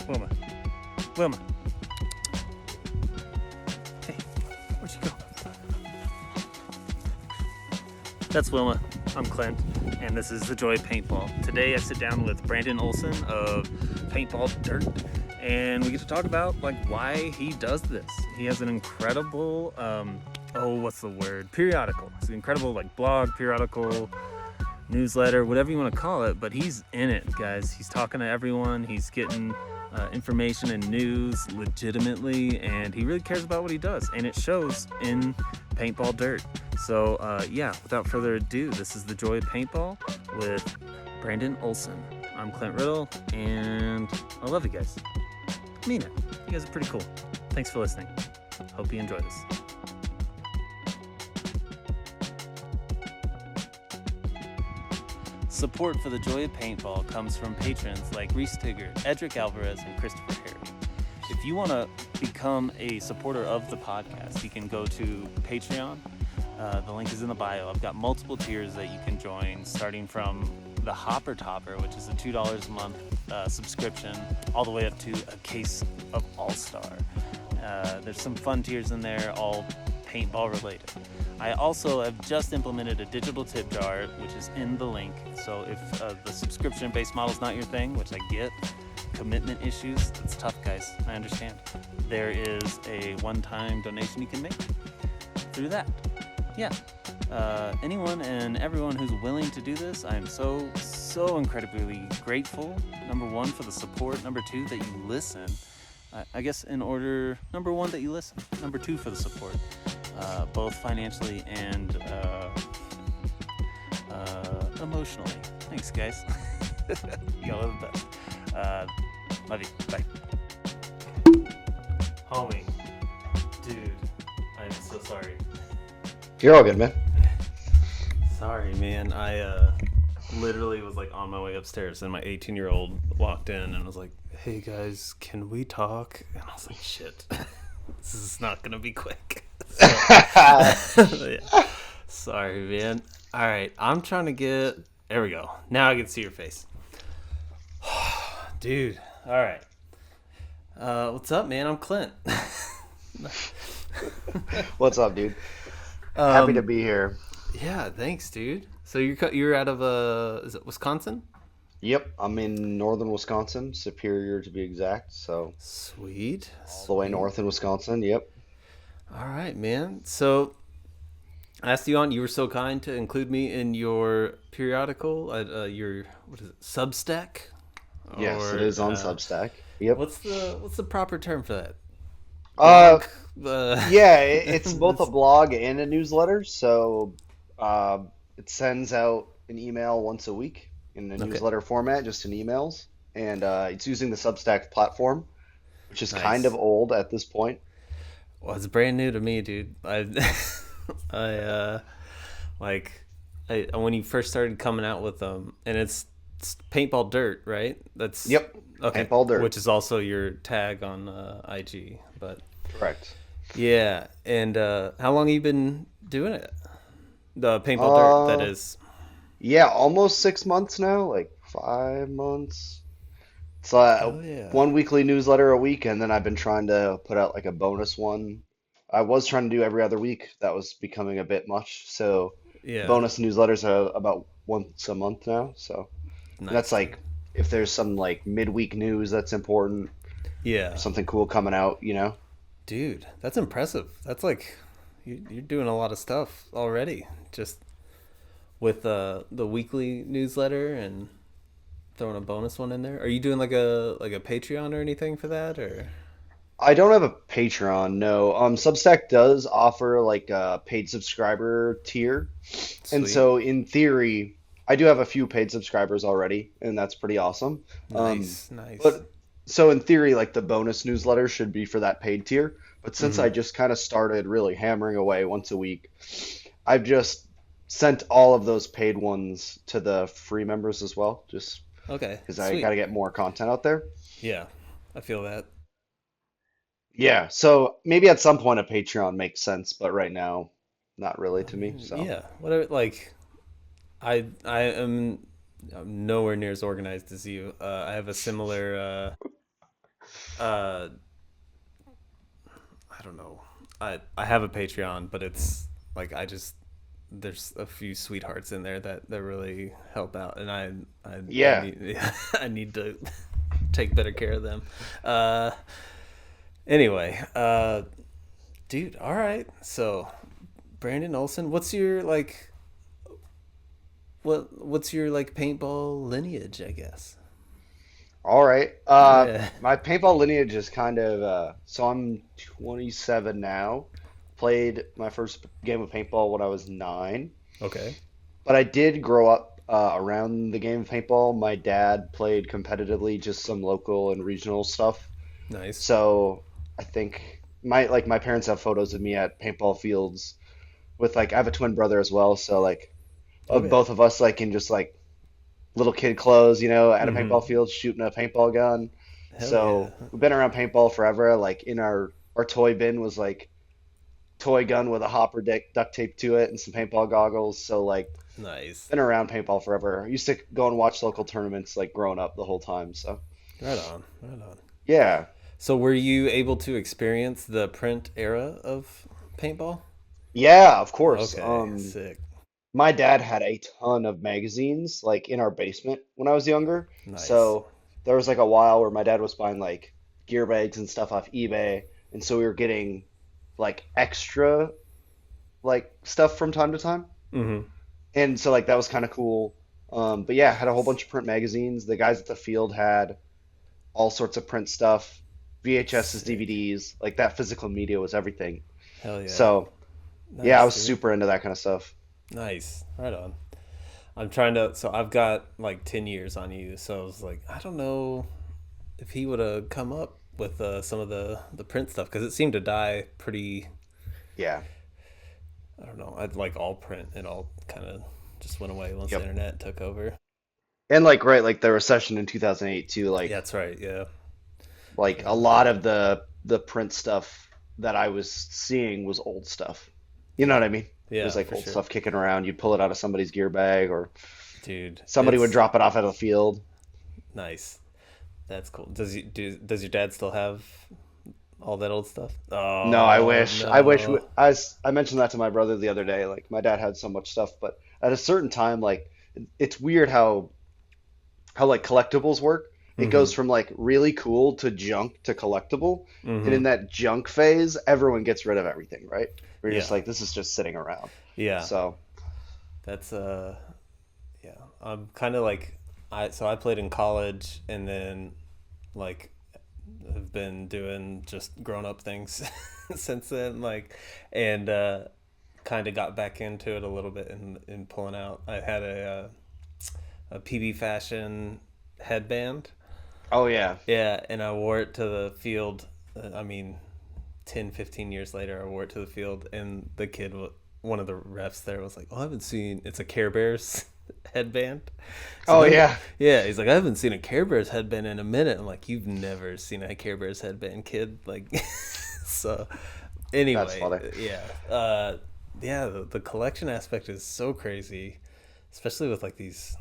Wilma. Wilma. Hey, where'd you go? That's Wilma. I'm Clint, and this is The Joy of Paintball. Today I sit down with Brandon Olsen of Paintball Dirt, and we get to talk about why he does this. He has an incredible, periodical. It's an incredible blog, periodical, newsletter, whatever you want to call it, but he's in it, guys. He's talking to everyone. He's getting information and news legitimately, and he really cares about what he does, and it shows in Paintball Dirt. So without further ado, this is The Joy of Paintball with Brandon Olsen. I'm Clint Riddle, and I love you guys. I mean it. You guys are pretty cool. Thanks for listening. Hope you enjoy this. Support for The Joy of Paintball comes from patrons like Reese Tigert, Edric Alvarez, and Christopher Hary. If you want to become a supporter of the podcast, you can go to Patreon. The link is in the bio. I've got multiple tiers that you can join, starting from the Hopper Topper, which is a $2 a month subscription, all the way up to a case of All-Star. There's some fun tiers in there, all paintball related. I also have just implemented a digital tip jar, which is in the link. So if the subscription-based model is not your thing, which I get, commitment issues, it's tough, guys. I understand. There is a one-time donation you can make through that. Yeah. Anyone and everyone who's willing to do this, I am so incredibly grateful. Number one, for the support. Number two, that you listen. I guess in order, number one, that you listen. Number two, for the support. Both financially and emotionally. Thanks, guys. Y'all are the best. Love you. Bye. Homie. Dude, I'm so sorry. You're all good, man. Sorry, man. I literally was on my way upstairs, and my 18-year-old walked in and was like, "Hey guys, can we talk?" And I was like, "Shit, this is not gonna be quick." So, yeah. Sorry, man. All right, I'm trying to get. There we go. Now I can see your face, dude. All right. What's up, man? I'm Clint. What's up, dude? Happy to be here. Yeah, thanks, dude. So you're out of is it Wisconsin? Yep, I'm in northern Wisconsin, Superior to be exact. So Sweet. all the way north in Wisconsin. Yep. All right, man. So I asked you on. You were so kind to include me in your periodical. Your what is it? Substack. Yes, it is on Substack. Yep. What's the proper term for that? Yeah, it's both a blog and a newsletter. So it sends out an email once a week in a newsletter format, just in emails, and it's using the Substack platform, which is kind of old at this point. Well, it's brand new to me, dude. When you first started coming out with them, and it's Paintball Dirt, right? That's Yep. Okay. Paintball Dirt, which is also your tag on IG, but correct. Yeah, and how long have you been doing it? The Paintball Dirt, that is. Yeah, almost 6 months now, 5 months. It's 1 weekly newsletter a week, and then I've been trying to put out a bonus one. I was trying to do every other week. That was becoming a bit much, so Yeah. bonus newsletters are about once a month now. So Nice. that's if there's some midweek news that's important, Yeah. something cool coming out, Dude, that's impressive. That's you're doing a lot of stuff already, just with the weekly newsletter and throwing a bonus one in there. Are you doing a Patreon or anything for that, or? I don't have a Patreon, no. Substack does offer a paid subscriber tier. And Sweet. so in theory, I do have a few paid subscribers already, and that's pretty awesome. Nice. But so in theory, the bonus newsletter should be for that paid tier. But since I just kind of started really hammering away once a week, I've just sent all of those paid ones to the free members as well, just Okay. because I Sweet. got to get more content out there. Yeah, I feel that. Yeah, so maybe at some point a Patreon makes sense, but right now, not really to me. So Yeah, whatever. I am I'm nowhere near as organized as you. I have a similar. Uh, I don't know. I have a Patreon, but it's like I just there's a few sweethearts in there that really help out, and I Yeah. need I need to take better care of them. Uh, anyway, dude. All right. So, Brandon Olsen, what's your like paintball lineage? I guess. All right. Yeah. My paintball lineage is kind of so I'm 27 now. Played my first game of paintball when I was 9, Okay. but I did grow up around the game of paintball. My dad played competitively, just some local and regional stuff. Nice. So I think my parents have photos of me at paintball fields with like I have a twin brother as well, so like of Okay. both of us like in just like little kid clothes, at a Mm-hmm. paintball field shooting a paintball gun. Hell yeah. So we've been around paintball forever. Like in our toy bin was like toy gun with a hopper duct tape to it and some paintball goggles. So like Nice. been around paintball forever. I used to go and watch local tournaments like growing up the whole time. So Right on. Right on. yeah. So were you able to experience the print era of paintball? Yeah, of course. Okay, sick. My dad had a ton of magazines like in our basement when I was younger. Nice. So there was like a while where my dad was buying like gear bags and stuff off eBay, and so we were getting like extra like stuff from time to time. Mm-hmm. And so like that was kind of cool. But yeah, had a whole bunch of print magazines. The guys at the field had all sorts of print stuff, VHSs, Sick. DVDs, like that physical media was everything. Hell yeah. So yeah, I Nice, was dude. super into that kind of stuff. Nice. Right on. I'm trying to, so I've got like 10 years on you. So I was like, I don't know if he would have come up with some of the print stuff because it seemed to die pretty, Yeah. I don't know. I'd like all print. It all kind of just went away once the Yep. internet took over. And like right, like the recession in 2008 too, Yeah, that's right. Yeah. like a lot of the print stuff that I was seeing was old stuff. You know Yeah. what I mean? It was Yeah, like for old sure. stuff kicking around. You'd pull it out of somebody's gear bag or Dude, somebody would it's drop it off at a field. nice. That's cool. Does your dad still have all that old stuff? No, I Oh wish. no. I mentioned that to my brother the other day. Like my dad had so much stuff, but at a certain time, like it's weird how like collectibles work. It Mm-hmm. goes from like really cool to junk to collectible, and Mm-hmm. in that junk phase, everyone gets rid of everything, right? We're just Yeah. like, this is just sitting around. Yeah. So, That's yeah. I'm kind of like I played in college and then like have been doing just grown up things since then like and kind of got back into it a little bit in pulling out. I had a PB fashion headband. oh yeah. Yeah, and I wore it to the field. I mean, 10, 15 years later, I wore it to the field, and one of the refs there was like, "Oh, I haven't seen it's a Care Bears headband." So Oh yeah. yeah, he's like, "I haven't seen a Care Bears headband in a minute." I'm like, "You've never seen a Care Bears headband, kid?" Like, so That's anyway, funny. yeah, the collection aspect is so crazy, especially with like these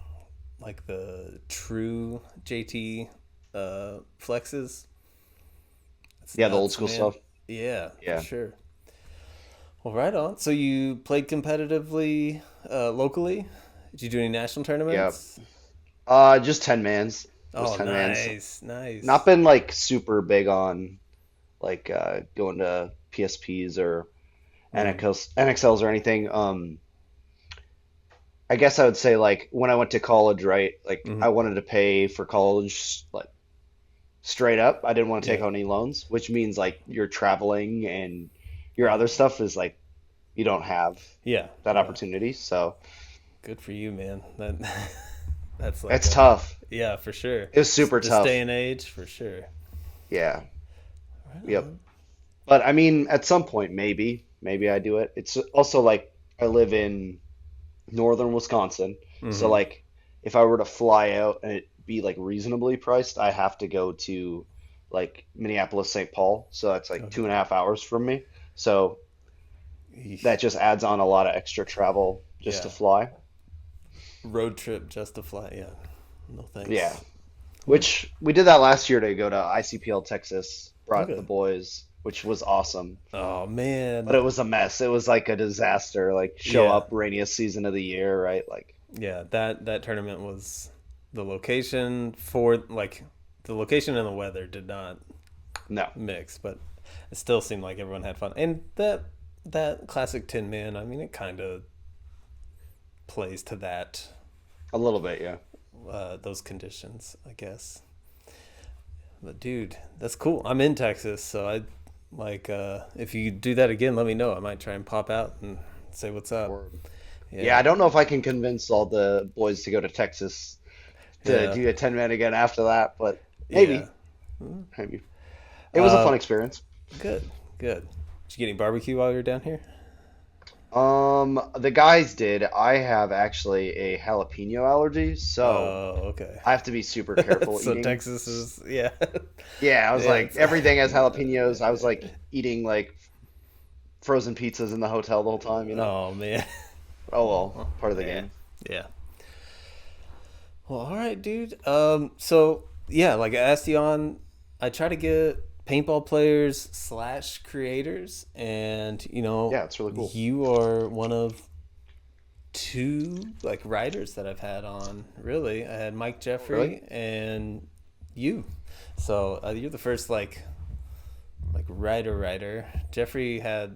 like the true JT flexes. It's Yeah, the old nuts, school man. stuff. Yeah, for Yeah. sure. Well, right on. So you played competitively locally? Did you do any national Yeah. tournaments? Just 10 mans. Just Oh, 10 mans. nice, Not nice. been like super big on like going to PSPs or Mm-hmm. NXLs or anything. I guess I would say like when I went to college, right? Like Mm-hmm. I wanted to pay for college like straight up. I didn't want to take Yeah, out any loans, which means like you're traveling and your yeah, other stuff is like you don't have yeah, that yeah. opportunity. So Good for you, man. That that's like it's a tough. yeah, for sure. It was super This day tough. and age, for sure. Yeah. Right Yep. on. But I mean, at some point, maybe I do it. It's also like I live in northern Wisconsin, so Mm-hmm. like if I were to fly out and it be like reasonably priced, I have to go to like Minneapolis, St. Paul, so that's like Okay. 2.5 hours from me. So Eesh. that just adds on a lot of extra travel just to Yeah. fly. road trip just to fly. Yeah, no Yeah. thanks. Which we did that last year to go to ICPL Texas, brought the Okay. boys, which was awesome. Oh But man. it was a mess. It was like a disaster. Like show Yeah, up rainiest season of the year, right? Like yeah. That tournament was the location for like the location and the weather did not no, mix, but it still seemed like everyone had fun. And that classic Tin Man, I mean, it kind of plays to that a little bit, yeah. those conditions, I guess. But dude, that's cool. I'm in Texas, so I like if you do that again, let me know. I might try and pop out and say what's up. Word. Yeah, Yeah, I don't know if I can convince all the boys to go to Texas to yeah, do a 10 man again after that, but yeah. maybe, maybe. It was a fun experience. Good, good. Did you get any barbecue while you were down here? The guys did. I have actually a jalapeno allergy, so Oh, okay. I have to be super careful So eating. Texas is yeah, Yeah, I was yeah. like, everything has jalapenos. I was like eating like frozen pizzas in the hotel the whole time, you know? Oh man. Oh well, part of the Yeah, game. yeah. Well, all right, dude. So yeah, like I asked you on, I try to get paintball players slash creators, and Yeah, it's really cool. you are one of two like writers that I've had on. Really, I had Mike Oh, really? Jeffrey and you. So you're the first like writer.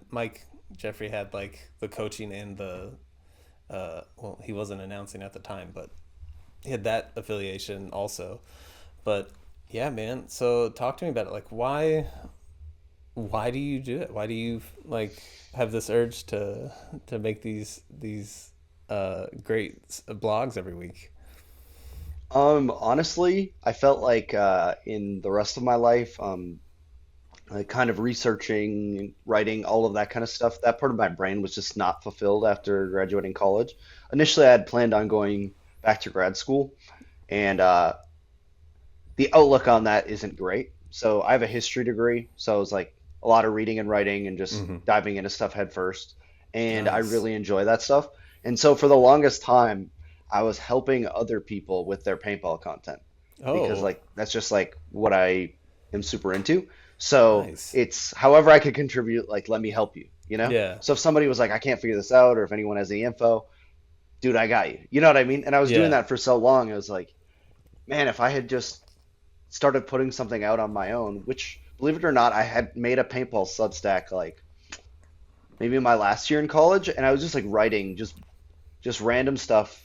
Mike Jeffrey had like the coaching and the well, he wasn't announcing at the time, but he had that affiliation also. But yeah, man. So talk to me about it. Like, why do you do it? Why do you like have this urge to make these great blogs every week? Honestly, I felt like in the rest of my life, like kind of researching, writing, all of that kind of stuff, that part of my brain was just not fulfilled after graduating college. Initially, I had planned on going back to grad school, and the outlook on that isn't great. So I have a history degree, so it was like a lot of reading and writing and just Mm-hmm. diving into stuff head first. And I Nice. really enjoy that stuff. And so for the longest time, I was helping other people with their paintball content because Oh, like that's just like what I am super into. So nice. it's however I could contribute, like let me help you, you know? Yeah. So if somebody was like, I can't figure this out, or if anyone has the info, dude, I got you. You know what I mean? And I was doing Yeah. that for so long, it was like, man, if I had just started putting something out on my own, which believe it or not, I had made a paintball Substack like maybe my last year in college, and I was just like writing just random stuff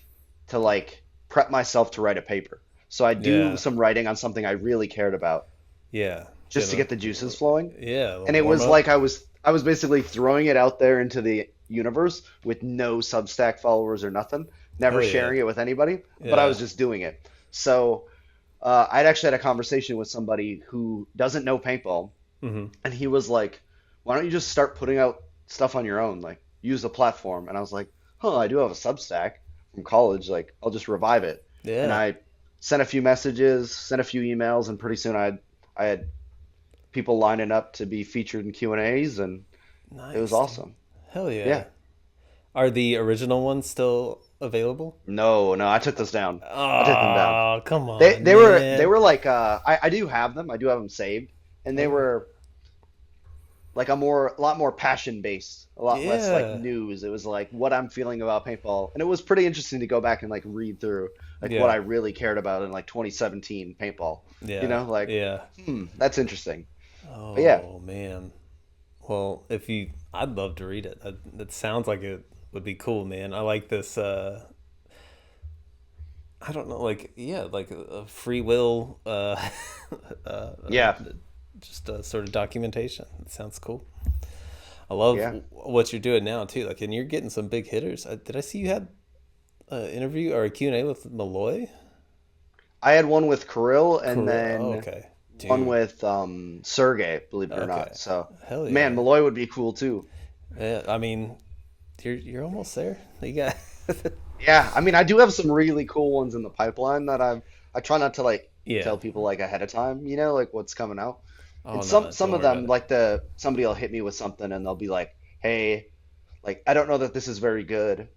to like prep myself to write a paper. So I do Yeah. some writing on something I really cared about Yeah. just to Gonna get the juices flowing. yeah, a And little it warm was up. like I was basically throwing it out there into the universe with no Substack followers or nothing, never Hell yeah. sharing it with anybody, but I Yeah. was just doing it. So I'd actually had a conversation with somebody who doesn't know paintball, Mm-hmm. and he was like, "Why don't you just start putting out stuff on your own? Like, use the platform." And I was like, "Huh, I do have a Substack from college. Like, I'll just revive it." And Yeah. I sent a few messages, sent a few emails, and pretty soon I had people lining up to be featured in Q&As, and it was Nice, dude. awesome. Hell yeah. Yeah. Are the original ones still available? No, no, I took those down. I took them down. Oh, come They on, they were they man. were like I do have them. I do have them saved, and they Okay. were like a lot more passion based, a lot less like Yeah. news. It was like what I'm feeling about paintball, and it was pretty interesting to go back and like read through like what Yeah. I really cared about in like 2017 paintball. You Yeah. know, like Yeah. that's interesting. But yeah, Oh, man. Well, I'd love to read it. That sounds like it would be cool, man. I like this. I don't know, like yeah, like a free will, yeah, just a sort of documentation. It sounds cool. I love yeah. what you're doing now too. Like, and you're getting some big hitters. Did I see you had an interview or a Q&A with Malloy? I had one with Kirill and Cool. Oh, then okay, one dude. with Sergey, believe it or not. Okay, So hell man, yeah. Malloy would be cool too. Yeah, I mean, you're almost there. You got. Yeah, I mean, I do have some really cool ones in the pipeline that I try not to like Yeah. tell people like ahead of time, you know, like what's coming out. Oh And no, some don't of worry about them it. like somebody will hit me with something and they'll be like, "Hey, like I don't know that this is very good.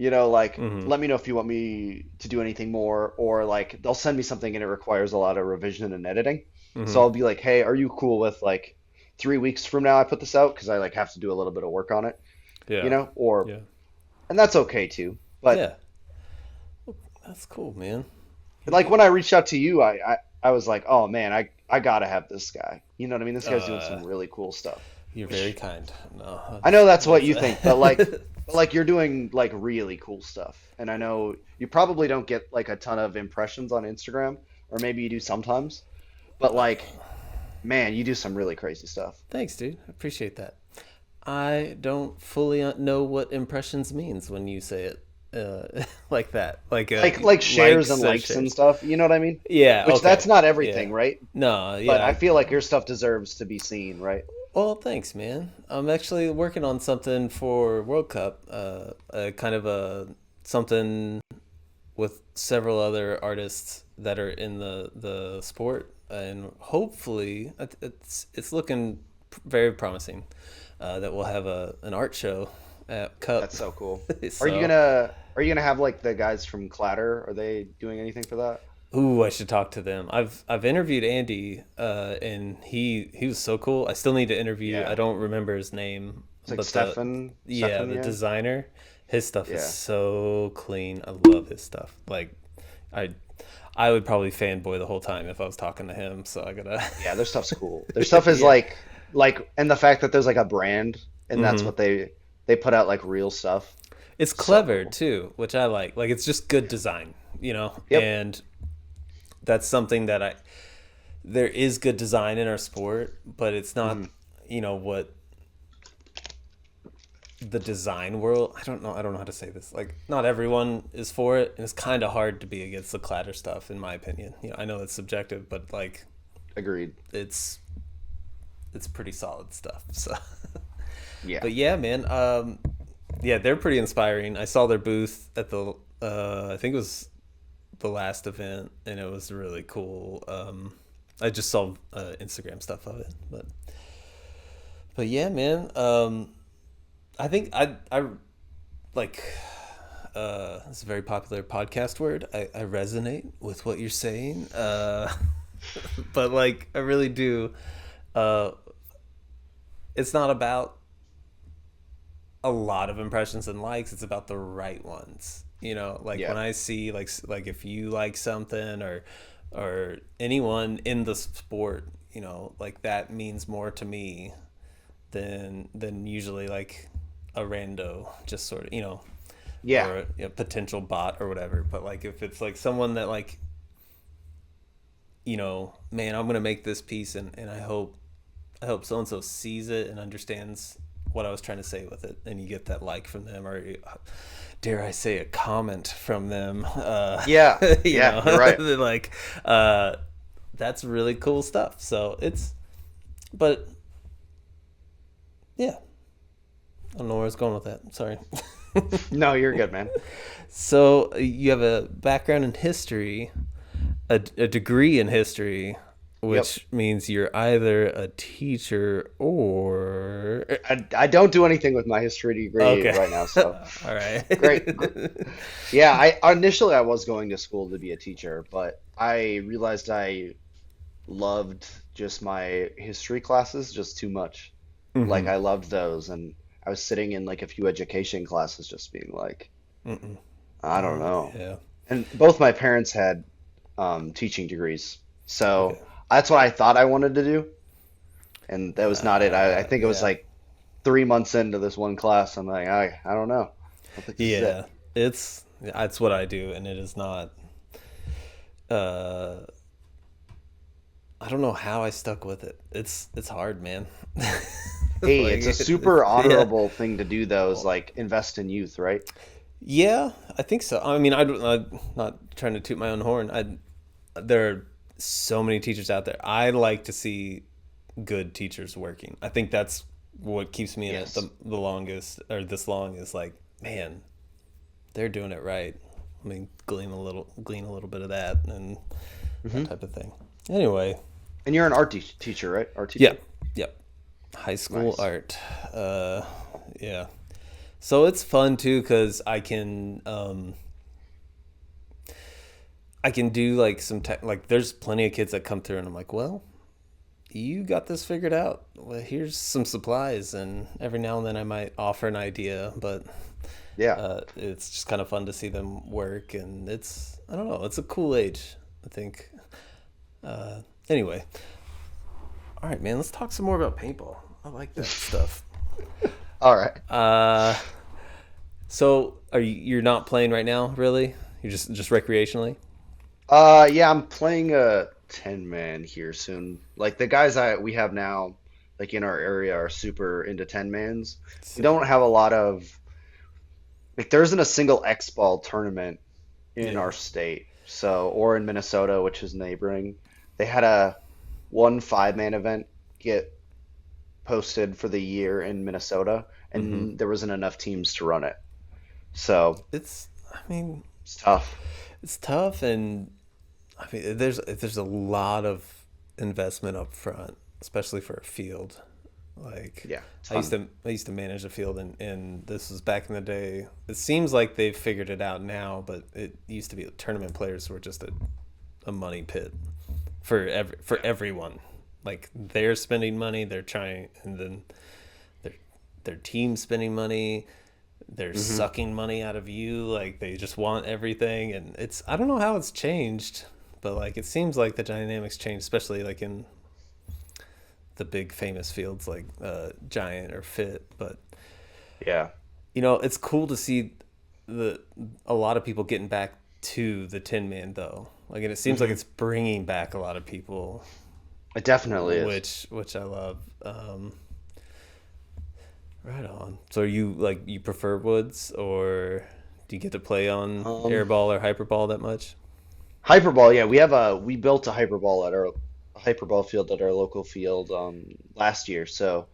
Like, Hmm. let me know if you want me to do anything more, or like they'll send me something and it requires a lot of revision and editing. So Hmm. I'll be like, hey, are you cool with like 3 weeks from now I put this out because I like have to do a little bit of work on it, Yeah. or Yeah. and that's okay too. But Yeah. That's cool, man. You like get, when I reached out to you, I was like, oh man, I gotta have this guy. You know what I mean? This guy's doing uh, some really cool stuff. you're very Which kind. No, I know that's what that's you think, but like, but it's, like you're doing like really cool stuff, and I know you probably don't get like a ton of impressions on Instagram, or maybe you do sometimes, but like, man, you do some really crazy stuff. thanks, dude. I appreciate that. I don't fully know what impressions means when you say it like that. Like Like shares and likes likes and shares. stuff, you know what I mean? Yeah. Which that's Okay. not Yeah. everything, right? No. But Yeah. I feel like your stuff deserves to be seen, right? Well, thanks, man. I'm actually working on something for World Cup. Kind of a something with several other artists that are in the sport, and hopefully it's looking very promising. That we'll have an art show at Cup. That's so cool. So, Are you gonna have like the guys from Clatter? Are they doing anything for that? ooh, I should talk to them. I've interviewed Andy, and he was so cool. I still need to interview. I Yeah. don't remember his name, It's like but Stefan, the yeah. designer, his stuff is Yeah. so clean. I love his stuff. Like, I I would probably fanboy the whole time if I was talking to him. So I gotta. Yeah, their stuff's cool. Their stuff is Yeah. and the fact that there's like a brand and that's Hmm. what they put out like real stuff. It's So clever cool. too, which I like. Like, it's just good design, Yep. and that's something that I there is good design in our sport, but it's not, Hmm. what the design world. I don't know how to say this. Like, not everyone is for it, and it's kind of hard to be against the clatter stuff, in my opinion. I know it's subjective, but like, Agreed. it's it's pretty solid stuff. So, Yeah. but yeah, man. Yeah, they're pretty inspiring. I saw their booth at the I think it was the last event, and it was really cool. I just saw Instagram stuff of it, but yeah, man. I think I like it's a very popular podcast word. I resonate with what you're saying, but like I really do. Uh, it's not about a lot of impressions and likes. It's about the right ones. Like Yeah. when I see like if you like something, or anyone in the sport, like that means more to me than usually like a rando, just sort of, Yeah. or a potential bot or whatever. But like if it's like someone that like, man, I'm gonna make this piece, and I hope so and so sees it and understands what I was trying to say with it, and you get that like from them, or dare I say a comment from them. Yeah. Yeah. You're right. They're like, that's really cool stuff. So but yeah, I don't know where I was going with that. Sorry. No, you're good, man. So you have a background in history, a degree in history, Yep. which means you're either a teacher or I don't do anything with my history degree okay. right now, so All right. great. Yeah, I initially I was going to school to be a teacher, but I realized I loved just my history classes just too much. Like Mm-hmm. I loved those, and I was sitting in like a few education classes just being like, Mm-mm. I don't know. Yeah. And both my parents had teaching degrees, so Okay. that's what I thought I wanted to do, and that was not it. I think it was Yeah. like 3 months into this one class, I'm like, I don't know. I don't think this is it. Yeah. It's what I do, and it is not. Uh, I don't know how I stuck with it. It's hard, man. Hey, Like, it's a super yeah. honorable thing to do though, is like invest in youth, right? Yeah, I think so. I mean, I'm not trying to toot my own horn. There are so many teachers out there. I like to see good teachers working. I think that's what keeps me in it Yes. the longest, or this long, is like, man, they're doing it right. I mean, glean a little bit of that, and that Hmm. type of thing. Anyway, And you're an art teacher, right? Art yeah, teacher? yep. High school Nice. art. Uh, yeah. So it's fun too because I can do like some tech. Like there's plenty of kids that come through, and I'm like, well, you got this figured out. Well, here's some supplies, and every now and then I might offer an idea, but Yeah. it's just kind of fun to see them work, and I don't know, it's a cool age, I think. Anyway, all right, man, let's talk some more about paintball. I like that stuff. All right. So you're not playing right now, really? You're just recreationally? Yeah, I'm playing a 10 man here soon. Like the guys we have now, like in our area, are super into 10 mans. We Sick. don't have a lot of like there isn't a single X ball tournament in Yeah. our state. So or in Minnesota, which is neighboring. They had a one 5 man event get posted for the year in Minnesota, Mm-hmm. and there wasn't enough teams to run it. So I mean, it's tough. it's tough, and I mean, there's a lot of investment up front, especially for a field. Like Yeah, I used ton. to manage a field, and this was back in the day. It seems like they've figured it out now, but it used to be tournament players were just a money pit for everyone. Like they're spending money, they're trying, and then their their team spending money. They're Hmm. sucking money out of you. Like they just want everything, and I don't know how it's changed, but like it seems like the dynamics changed, especially like in the big famous fields like Giant or Fit. But Yeah. it's cool to see the a lot of people getting back to the Tin Man though. Like, and it seems like Hmm. it's bringing back a lot of people, It definitely is. which I love. Right on. So you prefer woods, or do you get to play on Um, airball or hyperball that much? Hyperball, yeah, we built a hyperball at our a hyperball field at our local field last year. So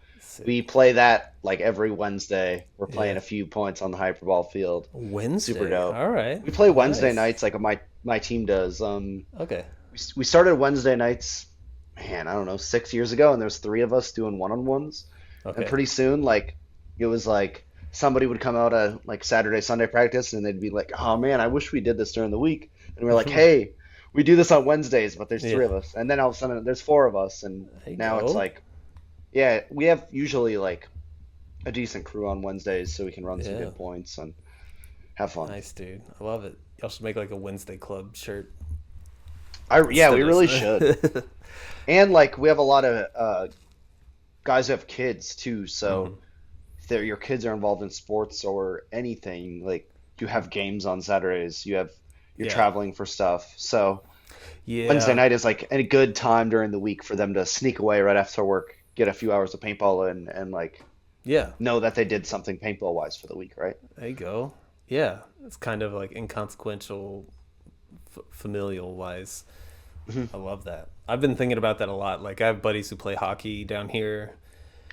we Sick. play that like every Wednesday. We're playing Yeah. a few points on the hyperball field. Super Wednesday. dope. All right. We play Wednesday Nice. nights like my team does. Okay. We started Wednesday nights, man, I don't know, 6 years ago, and there's three of us doing one-on-ones. And Okay. pretty soon, like it was like somebody would come out of like Saturday, Sunday practice, and they'd be like, "Oh man, I wish we did this during the week." And we're like, "Hey, we do this on Wednesdays, but there's three Yeah. of us." And then all of a sudden, there's four of us, and There you now it's go. like, yeah, we have usually like a decent crew on Wednesdays, so we can run some Yeah. good points and have fun. Nice, dude. I love it. Y'all should make like a Wednesday club shirt Yeah, we instead really should. of. And like we have a lot of guys who have kids too, so Mhm. if your kids are involved in sports or anything, like you have games on Saturdays, you're Yeah. traveling for stuff. So Wednesday Yeah. night is like a good time during the week for them to sneak away right after work, get a few hours of paintball in, and like Yeah. know that they did something paintball wise for the week, right? There you go. Yeah. It's kind of like inconsequential, familial wise. Mhm. I love that. I've been thinking about that a lot. Like I have buddies who play hockey down here,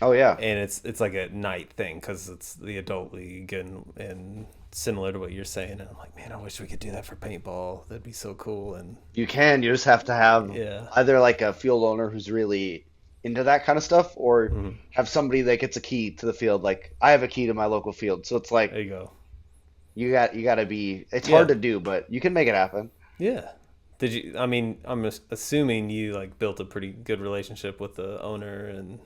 Oh yeah. and it's like a night thing because it's the adult league, and similar to what you're saying. And I'm like, man, I wish we could do that for paintball. That'd be so cool. And You just have to have yeah. either like a field owner who's really into that kind of stuff or Mhm. have somebody that gets a key to the field. Like I have a key to my local field. So it's like There you go. you got to be it's hard Yeah. to do, but you can make it happen. Yeah. Did you? I mean, I'm assuming you like built a pretty good relationship with the owner, and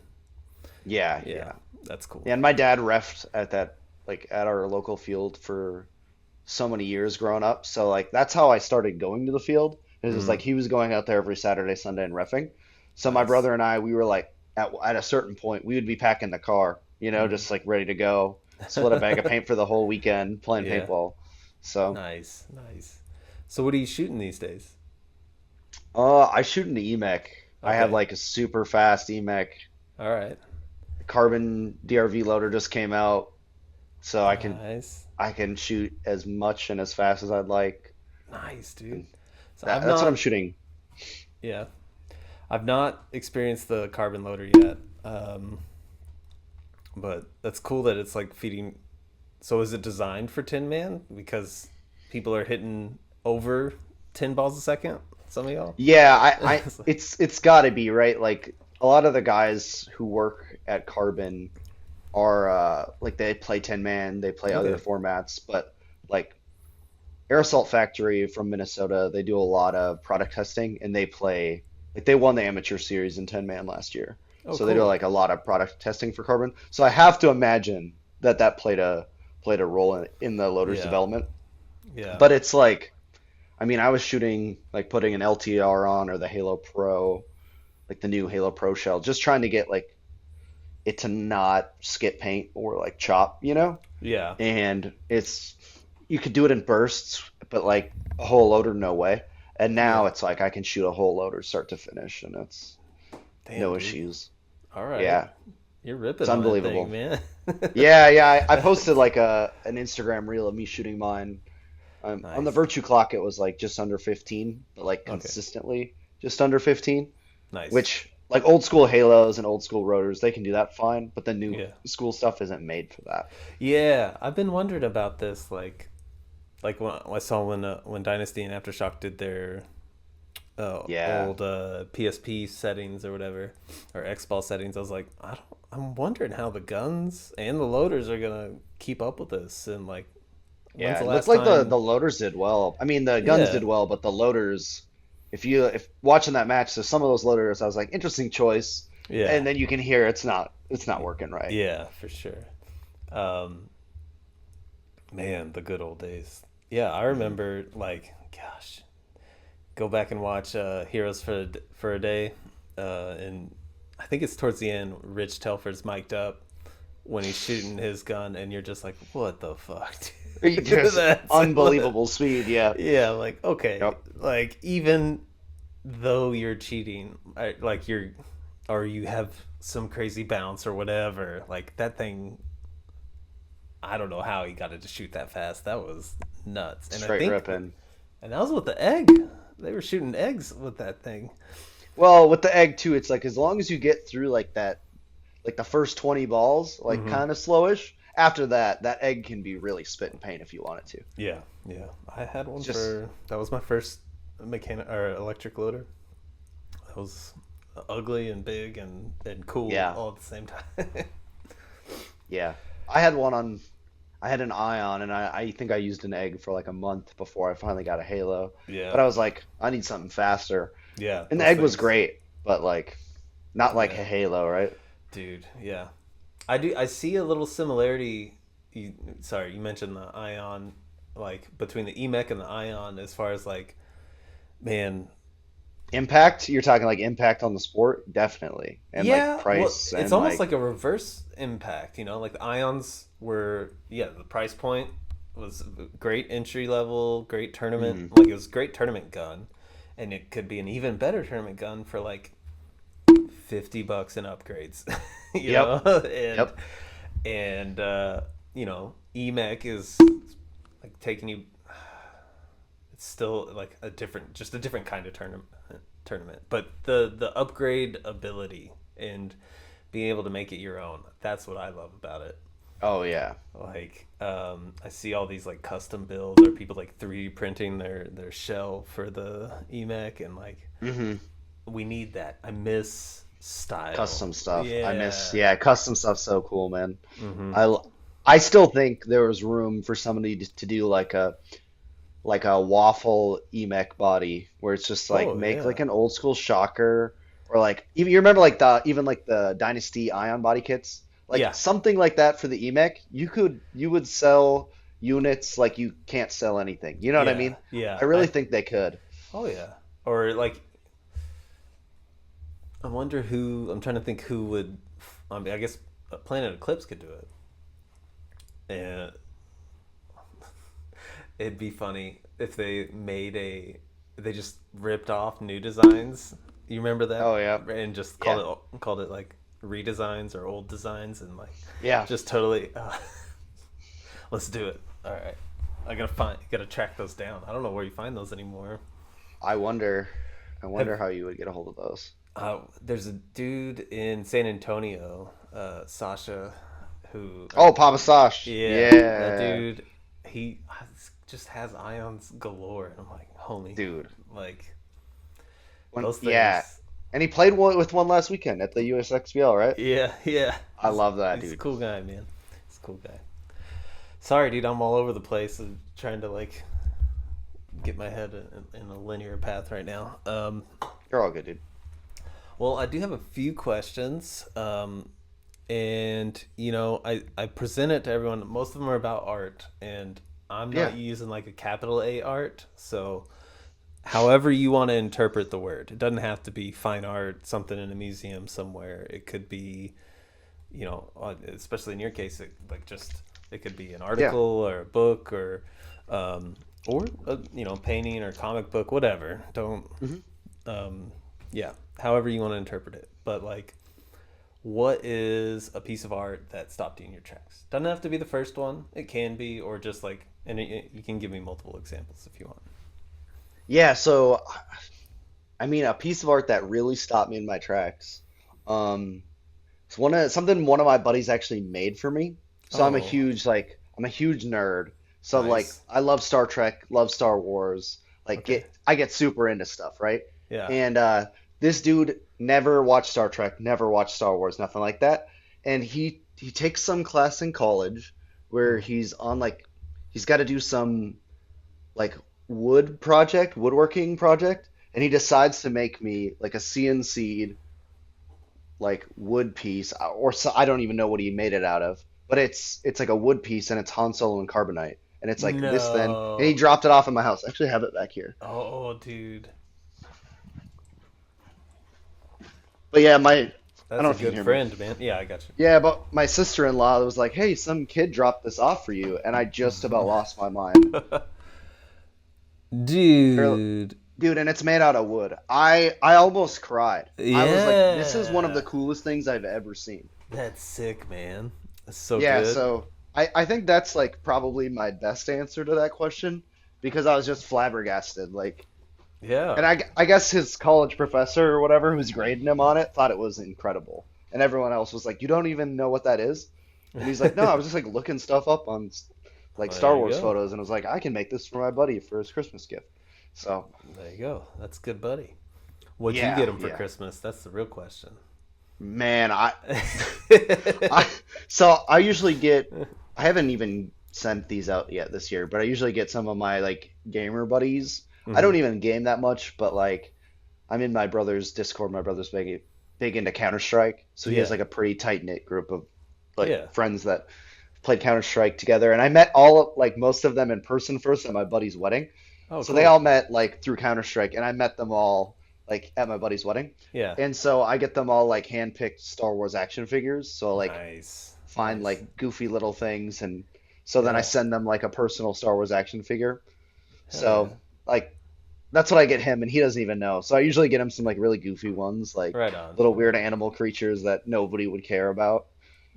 Yeah, yeah, yeah. that's cool. Yeah, and my dad refed at that like at our local field for so many years growing up. So like that's how I started going to the field. It was Mm, like he was going out there every Saturday, Sunday and refing. So my nice. brother and I, we were like at a certain point, we would be packing the car, Mm. just like ready to go, split a bag of paint for the whole weekend playing Yeah. paintball. So, Nice. Nice. So what are you shooting these days? I shoot an EMEC. I have Okay. like a super fast EMEC. All right. Carbon DRV loader just came out, so Nice. I can shoot as much and as fast as I'd like. Nice, dude. And So I've that's what I'm not, shooting. yeah, I've not experienced the carbon loader yet. But that's cool that it's like feeding. So is it designed for Tin Man? Because people are hitting over 10 balls a second. Some of y'all. Yeah, It's like- it's got to be right. Like a lot of the guys who work at Carbon, are like they play 10 man, they play other Okay. formats, but like Air Assault Factory from Minnesota, they do a lot of product testing and they play like they won the amateur series in 10 man last year. Oh, So they do cool. like a lot of product testing for carbon. So I have to imagine that that played a role in the loader's Yeah. development. Yeah. But it's like I mean, I was shooting like putting an LTR on or the Halo Pro, like the new Halo Pro shell, just trying to get like it to not skip paint or like chop, you know? Yeah. And it's you could do it in bursts, but like a whole loader, no way. And now Yeah. it's like I can shoot a whole loader start to finish, and it's Damn, no dude. issues. All right. Yeah, You're it's ripping on that thing, unbelievable. man. Yeah, yeah. I posted like a an Instagram reel of me shooting mine. On the Nice. Virtue clock, it was like just under 15, but like Okay. consistently just under 15, Nice. which like old school Halos and old school rotors, they can do that fine, but the new Yeah. school stuff isn't made for that. Yeah, I've been wondering about this, like when I saw when Dynasty and Aftershock did their Yeah. old PSP settings or whatever, or X-Ball settings. I was like, I'm wondering how the guns and the loaders are gonna keep up with this, and like, when's Yeah, the it looked last like time? the loaders did well. I mean, the guns Yeah, did well, but the loaders, if watching that match, so some of those loaders, I was like, interesting choice, yeah, and then you can hear it's not working right. yeah, for sure. Um, Man, the good old days. Yeah, I Hmm. remember like, gosh, go back and watch Heroes for a Day, and I think it's towards the end. Rich Telford's mic'd up when he's shooting his gun, and you're just like, what the fuck, dude? Just That's unbelievable speed. Yeah. yeah, like okay, Yep. like even though you're cheating, like you're, or you have some crazy bounce or whatever, like that thing. I don't know how he got it to shoot that fast. That was nuts, and I Straight think, ripping. and that was with the egg. They were shooting eggs with that thing. Well, with the egg too, it's like as long as you get through like that, like the first 20 balls, like Hmm. kind of slowish. After that, that egg can be really spitting paint if you want it to. Yeah, yeah. I had one It's just for that was my first mechanic or electric loader. That was ugly and big and cool yeah, all at the same time. yeah. I had one on I had an Ion, and I think I used an egg for like a month before I finally got a Halo. Yeah, But I was like, I need something faster. yeah. And the Those egg was things. great, but like, not like Yeah, a Halo, right? dude. Yeah, I do. I see a little similarity. Sorry, you mentioned the ion, like between the EMEC and the ion, as far as like, man, Impact, you're talking like impact on the sport, definitely, and like yeah, well, price it's and almost like, like a reverse impact, you know? Like the ions were, yeah, the price point was great entry level, great mhm. tournament. Like it was a great tournament gun, and it could be an even better tournament gun for like $50 in upgrades, you know? Yep, and yep, and you know, EMEC is like taking you. It's still like a different, just a different kind of tournament, but the upgrade ability and being able to make it your own, that's what I love about it. oh yeah, Like I see all these like custom builds or people like 3D printing their shell for the EMEC, and like hmm we need that. I miss style. custom stuff. I miss, Yeah. yeah, custom stuff's so cool, man. Hmm. I I still think there was room for somebody to do like a waffle EMEC body where it's just like Oh make like yeah. an old school shocker or like even you remember like the even like the Dynasty Ion body kits like Yeah. something like that for the EMEC you would sell units like you can't sell anything, you know what I Yeah. mean? Yeah. I really I think they could. Oh yeah. Or like I wonder who. I'm trying to think who would. I mean, I guess Planet Eclipse could do it, and it'd be funny if they made a. They just ripped off new designs. You remember that, Oh yeah, and just yeah, called it like redesigns or old designs, and like yeah. just totally. Let's do it. All right, gotta track those down. I don't know where you find those anymore. I wonder I Have wonder how you would get a hold of those. There's a dude in San Antonio, Sasha, who, Oh, Papa Sash, yeah, that yeah, dude, just has ions galore. And I'm like, homie, dude. like When those yeah, things. And he played with one last weekend at the USXBL, right? Yeah, yeah. I love that, He's a dude. cool guy, man. He's a cool guy. Sorry, dude, I'm all over the place and trying to like get my head in a linear path right now. You're all good, dude. Well, I do have a few questions. And I present it to everyone. Most of them are about art, and I'm Yeah. not using like a capital A art. So however you want to interpret the word, it doesn't have to be fine art, something in a museum somewhere. It could be, especially in your case, it could be an Yeah. article or a book or a, painting or comic book, whatever. Don't Hmm. yeah, however you want to interpret it. But like, what is a piece of art that stopped you in your tracks? Doesn't have to be the first one. It can be, or just like, and you can give me multiple examples if you want. Yeah, so I mean, a piece of art that really stopped me in my tracks. Um, it's something one of my buddies actually made for me. So Oh, I'm a huge nerd. So like nice. I love Star Trek, love Star Wars. Okay. I get super into stuff, right? Yeah. And this dude never watched Star Trek, never watched Star Wars, nothing like that. And he takes some class in college where Mm. he's got to do some like woodworking project, and he decides to make me like a CNC'd like wood piece, or so, I don't even know what he made it out of, but it's like a wood piece, and it's Han Solo and carbonite, and it's like this thin, and he No. dropped it off in my house. I actually have it back here. Oh, dude. But yeah, I don't That's know a if you can good hear me. friend, man. Yeah, I got Yeah, but my sister-in-law was like, "Hey, some kid dropped this off for you," and I just about lost my mind. you. Literally- Dude. Dude, and it's made out of wood. I almost cried. I was like, "This is one of the Yeah. coolest things I've ever seen." That's sick, man. That's so Yeah, good. so I think that's like probably my best answer to that question because I was just flabbergasted. Yeah. And I guess his college professor or whatever who's grading him on it thought it was incredible, and everyone else was like, "You don't even know what that is?" And he's like, "No, I was just like looking stuff up on like Well, there Star you Wars go. photos, and I was like, I can make this for my buddy for his Christmas gift." So There you go. That's good, buddy. What'd you yeah, get him for yeah, Christmas? That's the real question. man, I so I usually get I haven't even sent these out yet this year, but I usually get some of my like gamer buddies. I Hmm. don't even game that much, but like I'm in my brother's Discord. My brother's big into Counter-Strike, so he has Yeah. like a pretty tight-knit group of like Yeah. friends that played Counter-Strike together. And I met all of like most of them in person first at my buddy's wedding. Oh, So they cool. all met like through Counter-Strike, and I met them all like at my buddy's wedding. Yeah. And so I get them all like hand-picked Star Wars action figures. So like Nice. find Nice. like goofy little things, and so then I Yeah. send them like a personal Star Wars action figure. Hell yeah. So like that's what I get him, and he doesn't even know. So I usually get him some like really goofy ones, like Right on. little weird animal creatures that nobody would care about,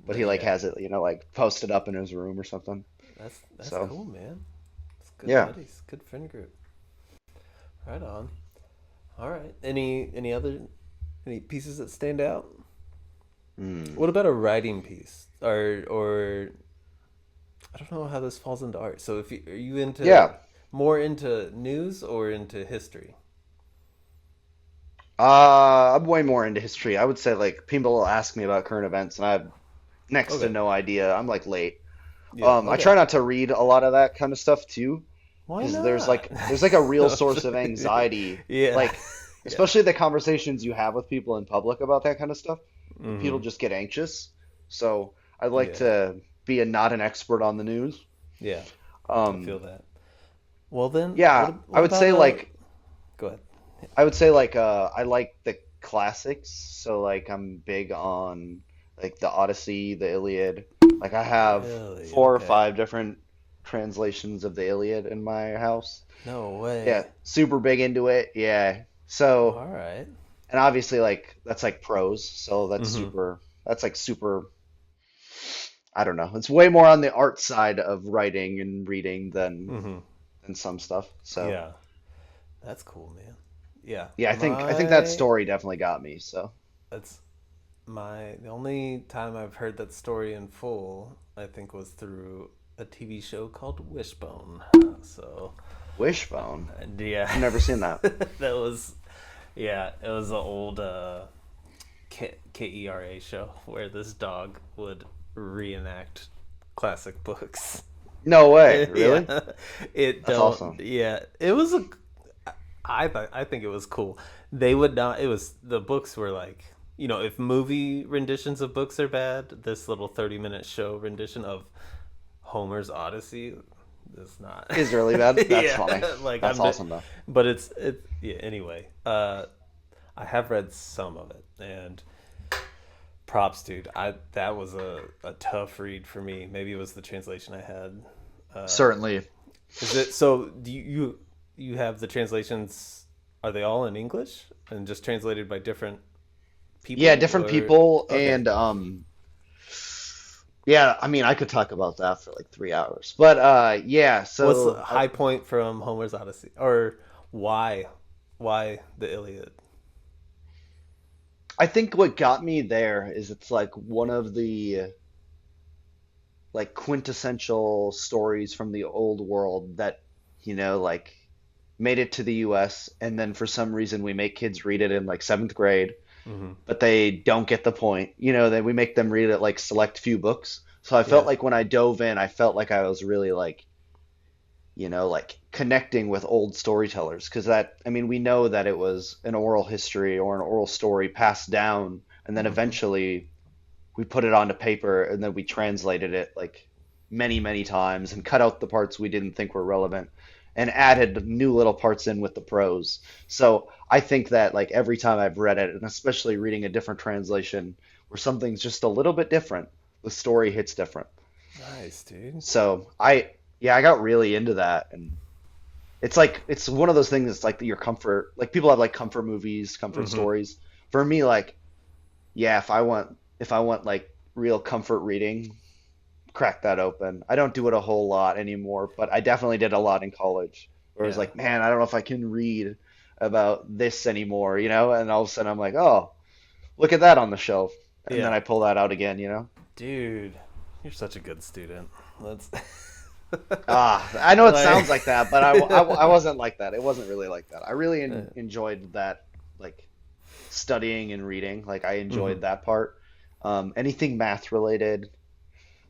but he like Yeah. has it, like posted up in his room or something. That's So cool, man. It's good yeah. buddies. Good friend group. Right on. All right. Any pieces that stand out? Mm. What about a writing piece? Or I don't know how this falls into art. So if you are you into Yeah. more into news or into history? I'm way more into history. I would say like people will ask me about current events, and I have next to Okay. no idea. I'm like late. Yeah. I Okay. try not to read a lot of that kind of stuff too, Why because not? there's like a real No, I'm source of joking. anxiety, Yeah. like Yeah. especially the conversations you have with people in public about that kind of stuff. People Mm-hmm. just get anxious. So I'd like Yeah. to be not an expert on the news. Yeah. I feel Um, that. Well then, yeah, what about go ahead. I would say like I like the classics. So like I'm big on like the Odyssey, the Iliad. Like I have Really? four or Okay. five different translations of the Iliad in my house. No Yeah, way. super big into it. Yeah. So, All right. and obviously like that's like prose, so Mm-hmm. that's like super I don't know. It's way more on the art side of writing and reading Mm-hmm. than some stuff. So, Yeah. That's cool, man. Yeah. yeah, I think that story definitely got me. So, That's the only time I've heard that story in full, I think, was through a TV show called Wishbone. So, Wishbone. yeah. I've never seen that. that was Yeah, it was an old KERA show where this dog would reenact classic books. No way, really? Yeah, it That's don't. awesome. Yeah, it was a. I think it was cool. They would not. It was the books were like, if movie renditions of books are bad, this little 30-minute show rendition of Homer's Odyssey is not. Is really bad. That's Yeah, funny. like That's awesome though. but it. Yeah. Anyway, I have read some of it, and props, dude. I That was a tough read for me. Maybe it was the translation I had. Certainly. Is it so? Do you have the translations? Are they all in English and just translated by different Yeah, people? different Or people okay, and yeah, I mean I could talk about that for like 3 hours. But yeah, what's the so high point from Homer's Odyssey, or why the Iliad? I think what got me there is it's like one of the like quintessential stories from the old world that, like made it to the US and then for some reason we make kids read it in like seventh grade, Hmm. but they don't get the point. That we make them read it like select few books. So I felt Yeah. like when I dove in, I felt like I was really like, like connecting with old storytellers because I mean, we know that it was an oral history or an oral story passed down, and then Hmm. eventually we put it onto paper and then we translated it like many, many times and cut out the parts we didn't think were relevant and added new little parts in with the prose. So I think that like every time I've read it, and especially reading a different translation where something's just a little bit different, the story hits different. Nice, dude. So yeah, I got really into that, and it's one of those things that's like your comfort. Like people have like comfort movies, comfort Hmm. stories. For me, like yeah, if I want like real comfort reading, crack that open. I don't do it a whole lot anymore, but I definitely did a lot in college. Where it was Yeah. like, man, I don't know if I can read about this anymore. And all of a sudden I'm like, oh, look at that on the shelf, and then Yeah. I pull that out again. Dude, you're such a good student. Let's I know it like sounds like that, but I wasn't like that. It wasn't really like that. I really enjoyed that, like studying and reading. Like I mhm. enjoyed that part. Anything math related,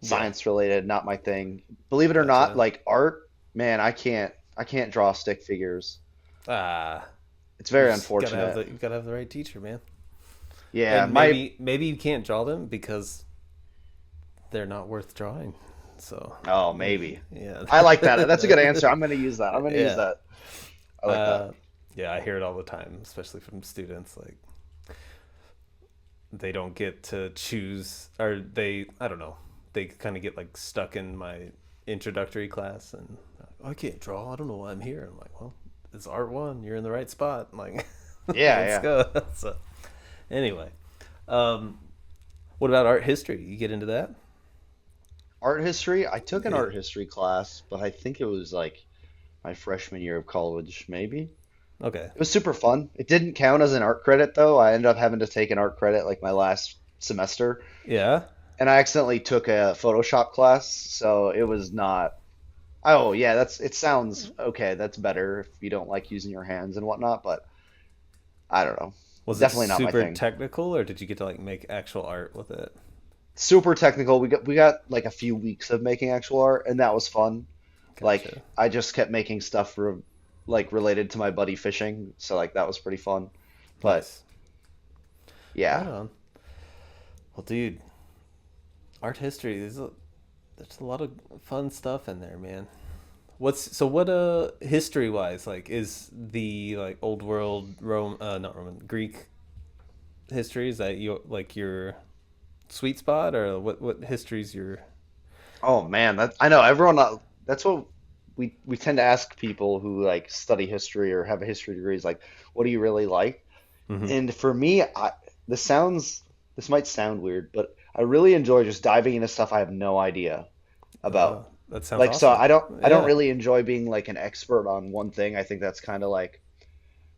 Yeah. science related, not my thing. Believe it or not, Gotcha. like art, man, I can't draw stick figures. Ah, It's you very just gotta have unfortunate. the you gotta have the right teacher, man. Yeah, And my maybe you can't draw them because they're not worth drawing. So oh maybe, maybe. yeah. I like that. That's a good answer. I'm gonna use that. I'm gonna use Yeah. that. I like that. Uh, yeah, I hear it all the time, especially from students. Like they don't get to choose, or I don't know, they kind of get like stuck in my introductory class, and I can't draw. I don't know why I'm here. I'm like, well, it's art one. You're in the right spot. I'm like, Yeah, let's yeah. go. So anyway, um, what about art history? You get into that? Art history. I took an Yeah. art history class, but I think it was like my freshman year of college, maybe. Okay. It was super fun. It didn't count as an art credit though. I ended up having to take an art credit like my last semester, Yeah. and I accidentally took a Photoshop class, so it was not. Oh yeah, it sounds okay. That's better if you don't like using your hands and whatnot, but I don't know. Was it Definitely not my super thing. technical, or did you get to like make actual art with it? Super technical. We got like a few weeks of making actual art, and that was fun. Gotcha. Like I just kept making stuff like related to my buddy fishing, so like that was pretty fun. But Nice. Right yeah, on. Well, dude, art history. There's a lot of fun stuff in there, man. What history wise, like, is the like old world Rome, not Roman, Greek history, is that your sweet spot, or what history's your? oh man, that I know everyone. That's what we tend to ask people who like study history or have a history degree is like, what do you really like? Hmm. And for me, this sounds this might sound weird, but I really enjoy just diving into stuff I have no idea about. That sounds Like, so awesome. I don't Yeah. really enjoy being like an expert on one thing. I think that's kind of like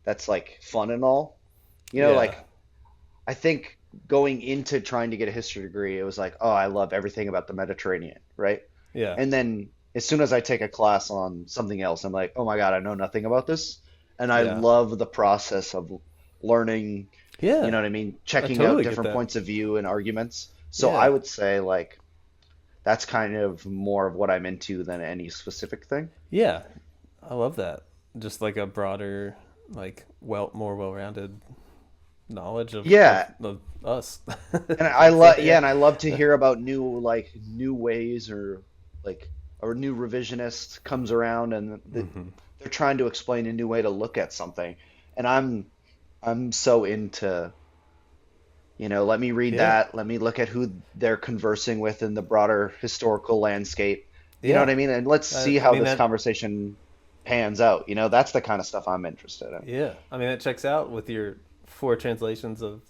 that's like fun and all. Yeah. Like I think going into trying to get a history degree, it was like, oh, I love everything about the Mediterranean, right? Yeah. And then as soon as I take a class on something else, I'm like, oh my God, I know nothing about this. And I Yeah. love the process of learning, Yeah, you know what I mean? I Checking out totally get different that. points of view and arguments. So I Yeah, would say like that's kind of more of what I'm into than any specific thing. yeah, I love that. Just like a broader, like more well-rounded knowledge Yeah, of us. and I That's love yeah. and I love to hear about new ways or like or new revisionist comes around and Hmm. they're trying to explain a new way to look at something. And I'm so into, let me read Yeah, that, let me look at who they're conversing with in the broader historical landscape. You know what yeah. I mean? And let's see I how mean this that. conversation pans out. That's the kind of stuff I'm interested in. Yeah, I mean that checks out with your four translations of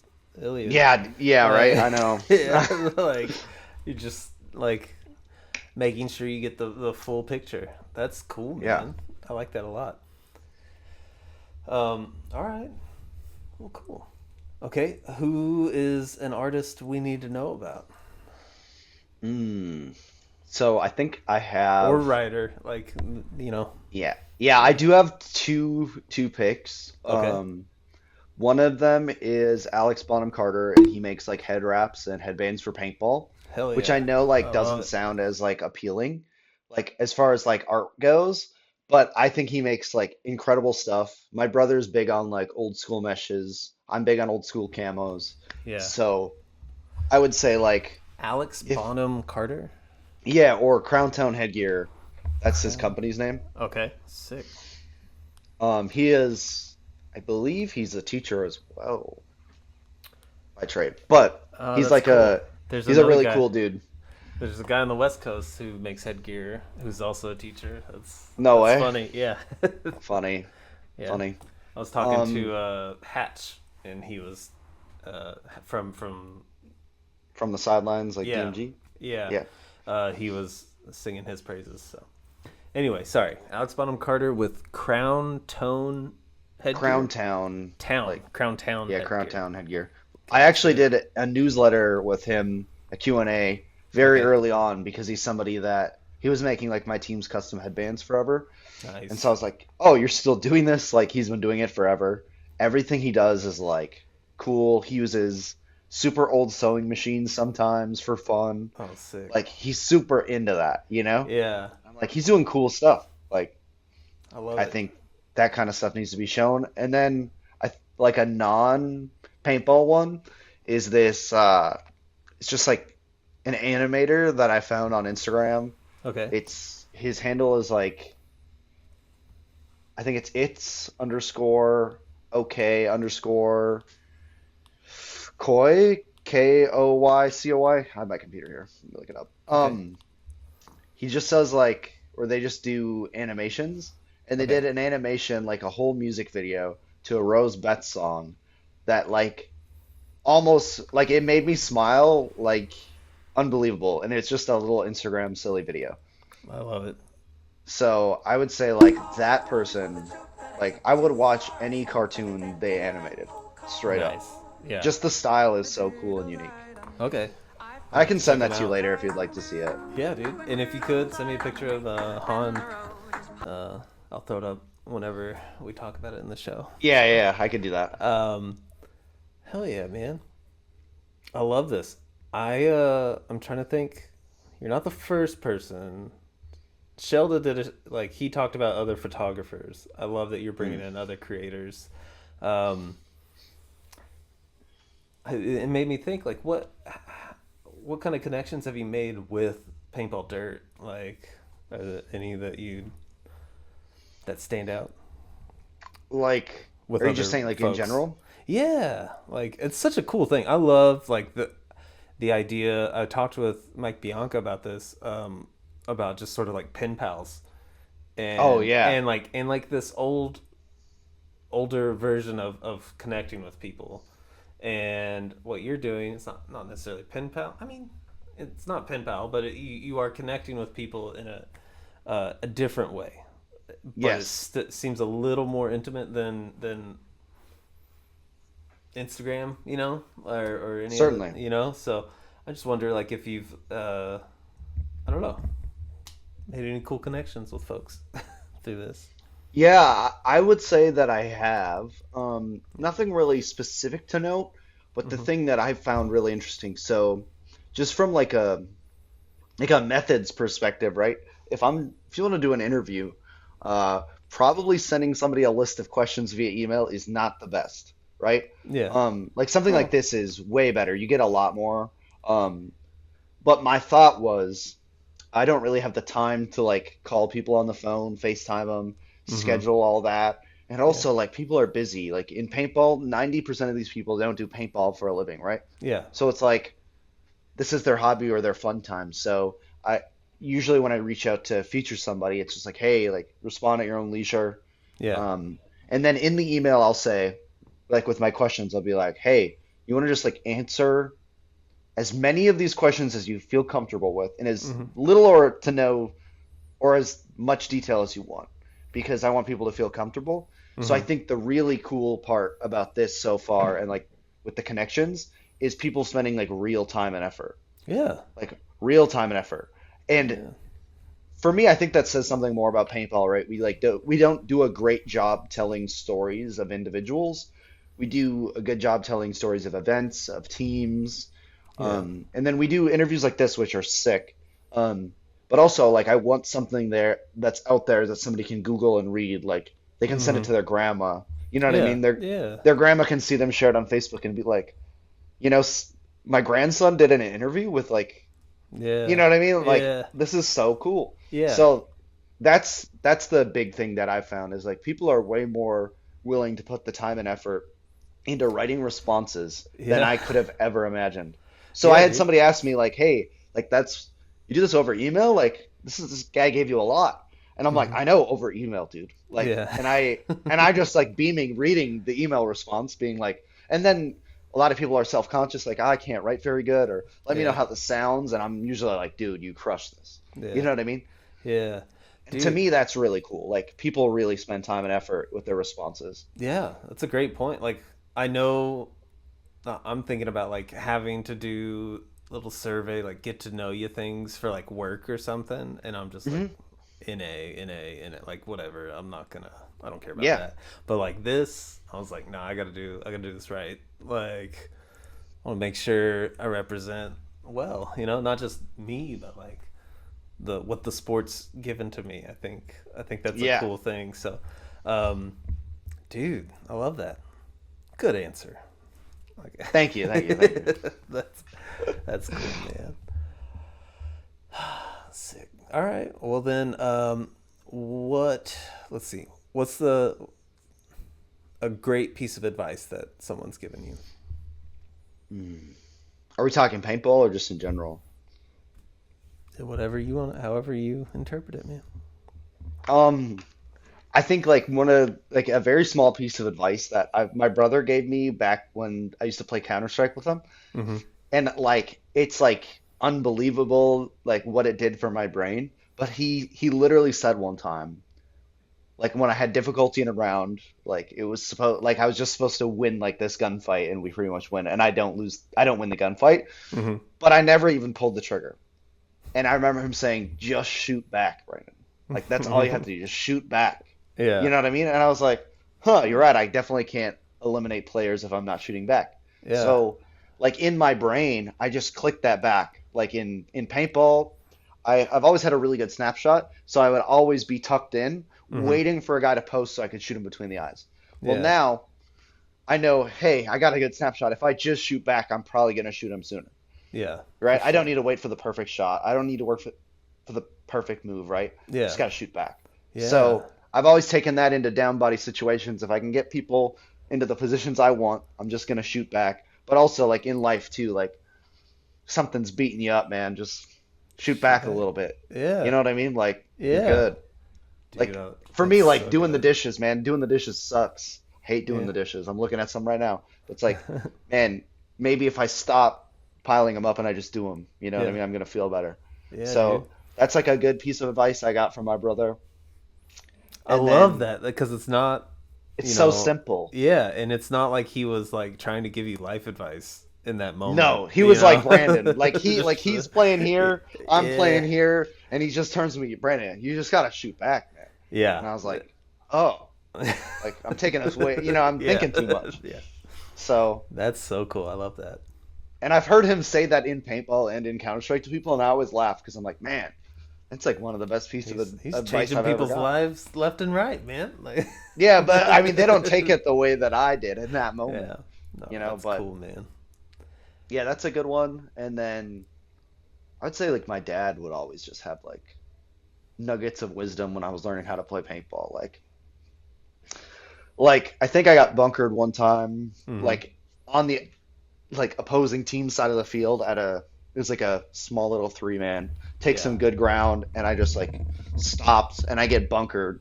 Iliad. Yeah, yeah, right. Like, I know. yeah, like you're just like making sure you get the full picture. That's cool, Yeah. man. I like that a lot. All right. Well, cool. Okay, who is an artist we need to know about? Mm. So I think I Or have. writer, like, Yeah. Yeah, I do have two picks. Okay. One of them is Alex Bonham Carter, and he makes like head wraps and headbands for paintball, Hell which I yeah. know I like love doesn't it. sound as like appealing, like as far as like art goes, but I think he makes like incredible stuff. My brother's big on like old school meshes. I'm big on old school camos. Yeah. So I would say like Alex if Bonham Carter? yeah, or Crown Town Headgear. That's his Crown. company's name. Okay, sick. He is, I believe he's a teacher as well by trade, but Oh, he's that's like cool. There's he's a another really guy. cool dude. There's a guy on the West Coast who makes headgear, who's also a teacher. No That's way. funny. Yeah, Funny, yeah. funny. I was talking Um, to Hatch, and he was from from the sidelines, like yeah, DMG. yeah. Yeah, He was singing his praises. So anyway, sorry, Alex Bonham Carter with Crown Tone Crown headgear. Town, like Crown Town yeah, Crown headgear. Town headgear. I actually Gotcha. did a newsletter with him, a Q&A, very Okay, early on because he's somebody that he was making like my team's custom headbands forever. And so I nice. was like, "Oh, you're still doing this?" Like he's been doing it forever. Everything he does is like cool. He uses super old sewing machines sometimes for fun. Oh, sick. Like he's super into that? Yeah, I'm like he's doing cool stuff. Like I love I it. think that kind of stuff needs to be shown. And then like a non paintball one is this it's just like an animator that I found on Instagram. Okay. It's his handle is like I think it's underscore okay underscore koi Koycoi. I have my computer here. Let me look it up. Okay. He just does like or they just do animations and they Okay. did an animation like a whole music video to a Rose Betts song that like almost like it made me smile like unbelievable and it's just a little Instagram silly video. I love it. So I would say like that person, like I would watch any cartoon they animated, straight up. Nice. Yeah. Just the style is so cool and unique. Okay. I'll I have can to check send them that to you out. later if you'd like to see it. Yeah, dude. And if you could send me a picture of Han, I'll throw it up whenever we talk about it in the show. Yeah, yeah, I could do that. Um, hell yeah, man. I love this. I'm trying to think. You're not the first person. Shelda did it like he talked about other photographers. I love that you're bringing Mm. in other creators. Um, it made me think like what kind of connections have you made with Paintball Dirt? Like, are there any that stand out Like, with are you just other saying like in folks? general? Yeah, like it's such a cool thing. I love like the idea. I talked with Mike Bianca about this, about just sort of like pen pals, Oh and yeah. like this older version of connecting with people. And what you're doing, it's not necessarily pen pal. I mean, it's not pen pal, but you are connecting with people in a different way. But Yes. it seems a little more intimate than Instagram, or any other, Certainly. So I just wonder, like, if you've, I don't know, made any cool connections with folks through this. Yeah, I would say that I have. Nothing really specific to note, but the Hmm. thing that I found really interesting. So, just from like a methods perspective, right? If you want to do an interview, probably sending somebody a list of questions via email is not the best, right? Yeah. Like something like Oh. this is way better. You get a lot more. Um, but my thought was, I don't really have the time to like call people on the phone, FaceTime them, Hmm. schedule all that. And Yeah. also, like, people are busy. Like in paintball, 90% of these people don't do paintball for a living, right? Yeah. So it's like this is their hobby or their fun time. So I usually when I reach out to feature somebody, it's just like, hey, like respond at your own leisure. Yeah. Um, and then in the email, I'll say, like with my questions, I'll be like, hey, you want to just like answer as many of these questions as you feel comfortable with in as Hmm. little or to no or as much detail as you want because I want people to feel comfortable. So I Hmm. think the really cool part about this so far and like with the connections is people spending like real time and effort, Yeah. like real time and effort. And Yeah. for me, I think that says something more about paintball, right? We don't do a great job telling stories of individuals. We do a good job telling stories of events, of teams, Yeah. and then we do interviews like this, which are sick. Um, but also, like, I want something there that's out there that somebody can Google and read. Like, they can send it Hmm. to their grandma. You know what I Yeah. mean? Yeah. Their grandma can see them shared on Facebook and be like, you know, my grandson did an interview with like you Yeah. know what I mean? Like Yeah. this is so cool. Yeah. So that's the big thing that I found is like people are way more willing to put the time and effort into writing responses than Yeah. I could have ever imagined. So I Yeah, had dude. somebody ask me like, "Hey, like that's you do this over email? Like this guy gave you a lot." And I'm like, Hmm. "I know over email, dude." Like Yeah. and I just like beaming reading the email response being like and then a lot of people are self-conscious like, I can't write very good or let me know Yeah. how this sounds and I'm usually like, "Dude, you crushed this." You Yeah. know what I mean? Yeah. And to Dude. me that's really cool. Like people really spend time and effort with their responses. Yeah. That's a great point. Like, I know I'm thinking about like having to do little survey, like get to know you things for like work or something, and I'm just like Hmm. in a like whatever. I'm not gonna. I don't care about Yeah. that. But like this, I was like, nah, I gotta do this right. Like, I want to make sure I represent well, not just me, but like the what the sport's given to me. I think that's a Yeah. cool thing. So, um, dude, I love that. Good answer. Okay. Thank you. Thank you. Thank you. that's that's cool, man. Sick. All right. Well then, what? Let's see. What's the a great piece of advice that someone's given you? Hmm. Are we talking paintball or just in general? Whatever you want, however you interpret it, man. Um, I think like one of like a very small piece of advice that my brother gave me back when I used to play Counter-Strike with him, Mm-hmm. and like it's like unbelievable like what it did for my brain. But he literally said one time, like when I had difficulty in a round, like it was supposed like I was just supposed to win like this gunfight and we pretty much win, and I don't win the gunfight, Mm-hmm. but I never even pulled the trigger. And I remember him saying, just shoot back, Brandon. Like that's all you have to do, just shoot back. You Yeah. know what I mean? And I was like, huh, you're right. I definitely can't eliminate players if I'm not shooting back. Yeah. So, like in my brain, I just clicked that back. Like in paintball, I've always had a really good snapshot, so I would always be tucked in, Mm-hmm. waiting for a guy to post so I could shoot him between the eyes. Well, Yeah. now I know, hey, I got a good snapshot. If I just shoot back, I'm probably gonna shoot him sooner, Yeah. For right? I don't sure. need to wait for the perfect shot. I don't need to work for the perfect move, right? Just Yeah. got to shoot back. Yeah. So I've always taken that into down body situations. If I can get people into the positions I want, I'm just gonna shoot back. But also like in life too, like something's beating you up, man, just shoot Shoot back a back. little bit. You Yeah. know what I mean? Like you're Yeah. good. Dude, Like for that's me, like so doing the good. dishes, man, doing the dishes sucks. Hate doing Yeah. the dishes. I'm looking at some right now. It's like, man, maybe if I stop piling them up and I just do them, you know what I Yeah. mean? I'm gonna feel better. Yeah, dude. So that's like a good piece of advice I got from my brother. I And love then that because it's not, it's you so know, simple. yeah, and it's not like he was like trying to give you life advice in that moment, No, he was like Brandon. Like Just, he's playing here, I'm yeah, playing here, and he just turns to me, Brandon, you just gotta shoot back, man. yeah, And I was like, oh, like I'm taking this way, I'm Yeah. thinking too much. Yeah. So, That's so cool. I love that. and I've heard him say that in paintball and in Counter-Strike to people, and I always laugh because I'm like, man, that's like one of the best pieces of He's advice changing I've ever people's got. lives left and right, man. Like, Yeah, but I mean, they don't take it the way that I did in that moment, yeah. No, that's but cool, man. yeah, that's a good one. And then I would say like my dad would always just have like nuggets of wisdom when I was learning how to play paintball. Like I think I got bunkered one time, Hmm. like on the like opposing team side of the field at it was like a small little three man, take Yeah. some good ground, and I just like stopped and I get bunkered,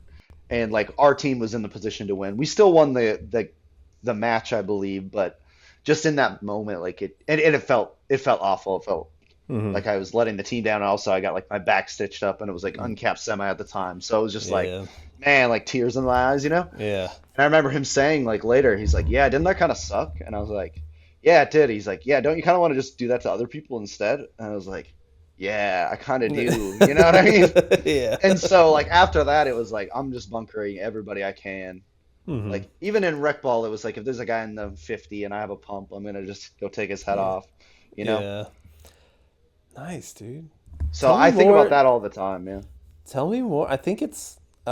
and like our team was in the position to win. We still won the match, I believe, but just in that moment, like and it felt awful. It felt Hmm. like I was letting the team down. Also, I got like my back stitched up, and it was like uncapped semi at the time, so it was just like, Yeah. man, like tears in my eyes. Yeah. And I remember him saying like later, he's like, "Yeah, didn't that kind of suck?" And I was like, "Yeah, it did." He's like, "Yeah, don't you kind of want to just do that to other people instead?" And I was like, "Yeah, I kind of do." You know what I mean? Yeah. And so like after that, it was like I'm just bunkering everybody I can. Hmm. Like even in rec ball, it was like if there's a guy in the 50 and I have a pump, I'm gonna just go take his head Yeah. off. You know? Yeah. Nice, dude. So Tell me I think about more. that all the time, man. Tell me more. I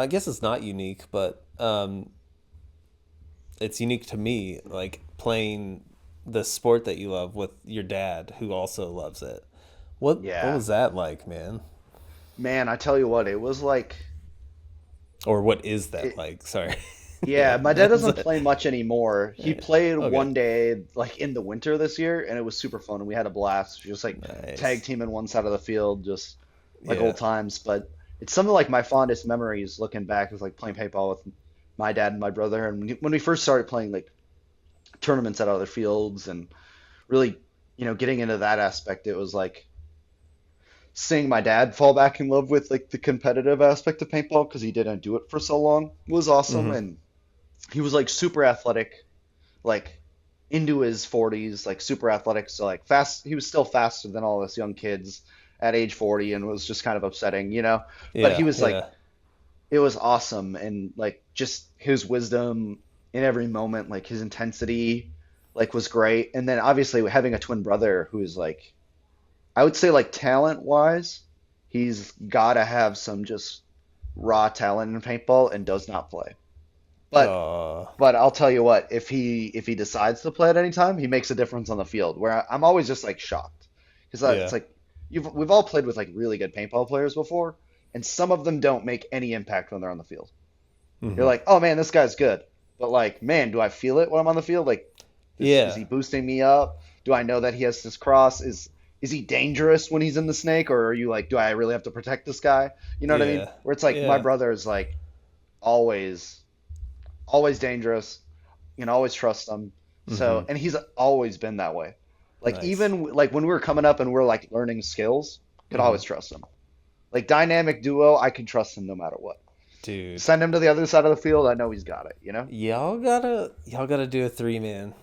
guess it's not unique, but it's unique to me, like playing the sport that you love with your dad, who also loves it. What Yeah, was that like, man? man, I tell you what, it was like. Or what is that It, like? Sorry. Yeah, Yeah. my dad doesn't play much anymore. He Yeah. played Okay. one day, like in the winter this year, and it was super fun. And we had a blast, just like tag Nice. team in one side of the field, just like Yeah. old times. But it's some of like my fondest memories looking back is like playing paintball with my dad and my brother. And when we first started playing like tournaments at other fields and really, getting into that aspect, it was like seeing my dad fall back in love with like the competitive aspect of paintball because he didn't do it for so long was awesome. Hmm. And he was like super athletic, like into his 40s, like super athletic. So like fast, he was still faster than all us young kids at age 40 and was just kind of upsetting. But he Yeah. was like, Yeah. it was awesome. And like just his wisdom in every moment, like his intensity, like was great. And then obviously having a twin brother who's like, I would say like talent wise, he's got to have some just raw talent in paintball and does not play. But Uh, but I'll tell you what, if he decides to play at any time, he makes a difference on the field. Where I'm always just like shocked because it's yeah. like we've all played with like really good paintball players before, and some of them don't make any impact when they're on the field. You're Hmm. like, oh man, this guy's good, but like, man, do I feel it when I'm on the field? Like, is Yeah. he boosting me up? Do I know that he has this cross? Is he dangerous when he's in the snake, or are you like, do I really have to protect this guy? You know what I mean? Yeah. Where it's like my Yeah. brother is like always always dangerous. You can always trust him. Hmm. So, and he's always been that way. Like Nice. even like when we were coming up and we're like learning skills, could Hmm. always trust him. Like dynamic duo, I can trust him no matter what. Dude, Send him to the other side of the field, I know he's got it. y'all gotta do a three man.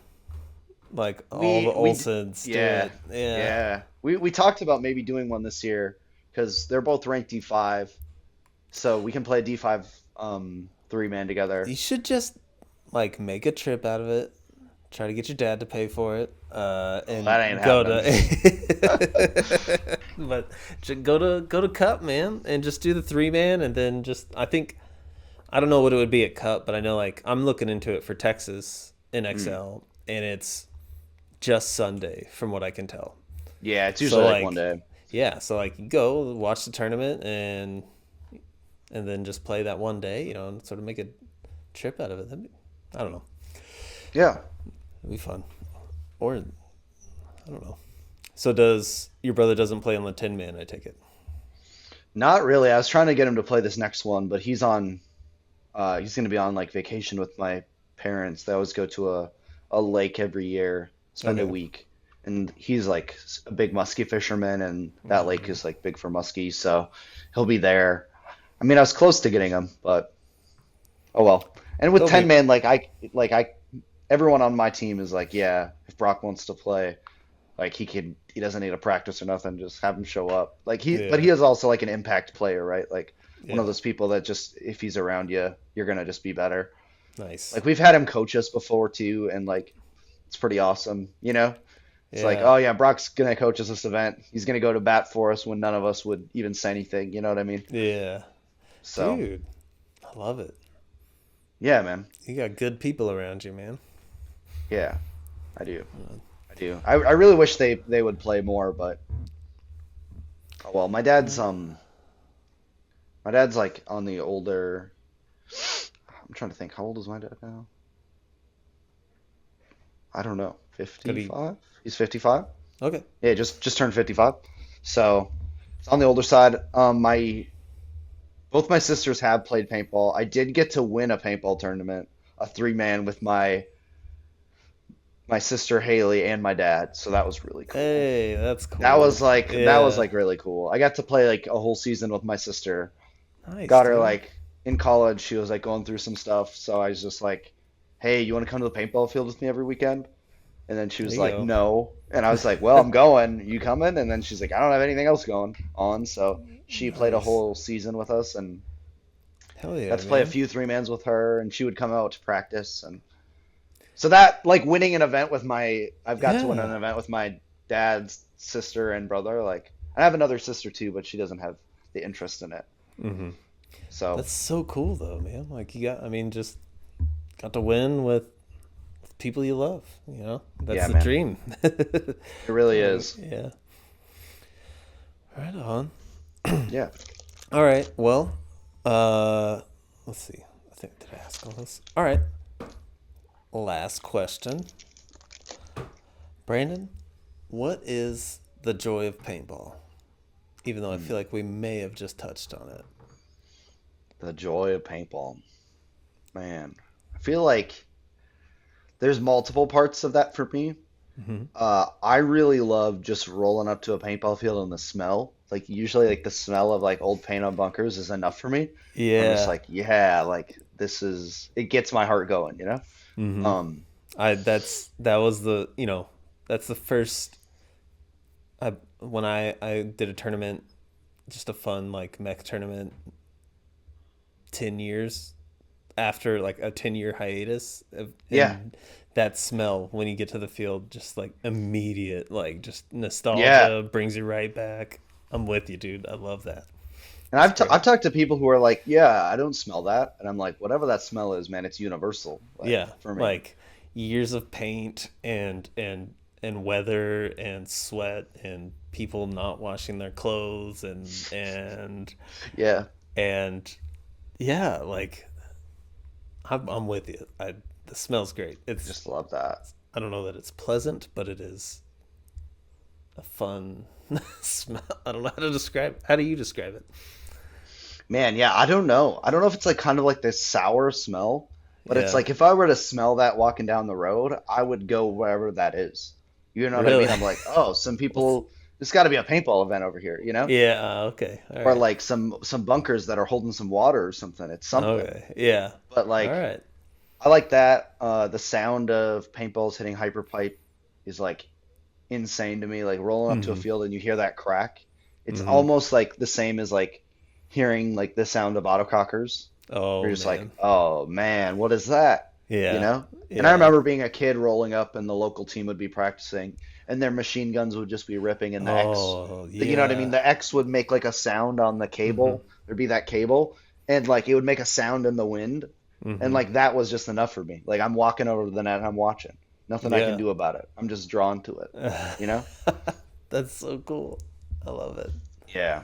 Like all the We Olsens do yeah, it. Yeah. yeah. We talked about maybe doing one this year because they're both ranked D5, so we can play D5 three man together. You should just like make a trip out of it. Try to get your dad to pay for it. Oh, that ain't And go happening. to but go to Cup, man, and just do the three man and then just I don't know what it would be at Cup, but I know like I'm looking into it for Texas in Mm. XL and it's just Sunday from what I can tell. Yeah, it's So usually like one like day. yeah, so like you go watch the tournament and then just play that one day, and sort of make a trip out of it. I don't know. Yeah. It'd be fun. Or I don't know. So does your brother doesn't play on the 10 man, I take it. Not really. I was trying to get him to play this next one, but he's gonna be on like vacation with my parents. They always go to a lake every year, spend a Okay. week. And he's like a big muskie fisherman and that lake is like big for muskies, so he'll be there. I mean, I was close to getting him, but oh well. And with They'll 10 be man, like I everyone on my team is like, yeah, if Brock wants to play, like he doesn't need to practice or nothing, just have him show up. But he yeah. is also like an impact player, right? Like one of Yeah. those people that just if he's around you, you're gonna just be better. Nice. Like we've had him coach us before too, and like it's pretty awesome, you know? It's like, Yeah. oh yeah, Brock's gonna coach us this event. He's gonna go to bat for us when none of us would even say anything, you know what I mean? Yeah. So Dude, I love it. yeah, man. You got good people around you, man. Yeah, I do. I do. I really wish they would play more, but oh well, my dad's like on the older. I'm trying to think. How old is my dad now? I don't know. Could he? 55? He's 55? Okay. Yeah, just turned 55. So it's on the older side. My both my sisters have played paintball. I did get to win a paintball tournament, a three-man with my sister Haley and my dad. So that was really cool. Hey, that's That cool. was Yeah. like really cool. I got to play like a whole season with my sister. Nice, Got her dude. like in college. She was like going through some stuff. So I was just like, "Hey, you want to come to the paintball field with me every weekend?" And then she There was you like, go. "No." And I was like, "Well, I'm going. You coming?" And then she's like, "I don't have anything else going on." So she played a Nice. whole season with us and Hell got yeah, to play a man. few three-mans with her. And she would come out to practice. And so that like winning an event with I've got to win Yeah. an event with my dad's sister and brother. Like I have another sister too, but she doesn't have the interest in it. Hmm. So That's so cool, though, man. Like, I mean, just got to win with people you love, you know? That's yeah, the man, dream. it really Like, is. yeah. Right on. Yeah. All right. Well, uh, let's see. I think, did I ask all this? All right. Last question. Brandon, what is the joy of paintball? Even though I Hmm. feel like we may have just touched on it. The joy of paintball, man. I feel like there's multiple parts of that for me. Hmm. I really love just rolling up to a paintball field and the smell. Like usually like the smell of like old paint on bunkers is enough for me. I'm just Yeah. like, yeah, like this is it gets my heart going, you know? Hmm. Um, That was the, that's the first when I did a tournament, just a fun like mech tournament 10 years after like a 10-year hiatus yeah. and that smell when you get to the field, just like immediate, like just Yeah. nostalgia brings you right back. I'm with you, dude. I love that. And It's I've great. talked to people who are like, yeah, I don't smell that. And I'm like, whatever that smell is, man, it's universal, like Yeah, for me. like years of paint and weather and sweat and people not washing their clothes Yeah. and yeah, like I'm with you. The smell's great. I just love that. I don't know that it's pleasant, but it is a fun smell. I don't know how to describe it. How do you describe it? Man, yeah, I don't know. I don't know if it's like kind of like this sour smell, but it's Yeah. like if I were to smell that walking down the road, I would go wherever that is. You know what I Really? mean? I'm like, oh, some What's people, there's got to be a paintball event over here, you know? Yeah, okay. All Or right. like some bunkers that are holding some water or something. It's something. Okay. Yeah. But All like right. I like that. The sound of paintballs hitting hyperpipe is like insane to me. Like rolling up to a Mhm. field and you hear that crack. It's Mhm. almost like the same as like hearing like the sound of autocockers. Oh You're just like, man. oh man, what is that? You Yeah. know? And I Yeah. remember being a kid rolling up and the local team would be practicing and their machine guns would just be ripping and Oh, you know what I mean? yeah. The X would make like a sound on the Mhm. cable. There'd be that cable and like it would make a sound in the wind. And Mhm. like that was just enough for me. Like I'm walking over to the net and I'm watching. Nothing I can Yeah. do about it. I'm just drawn to it, you know? That's so cool. I love it. Yeah.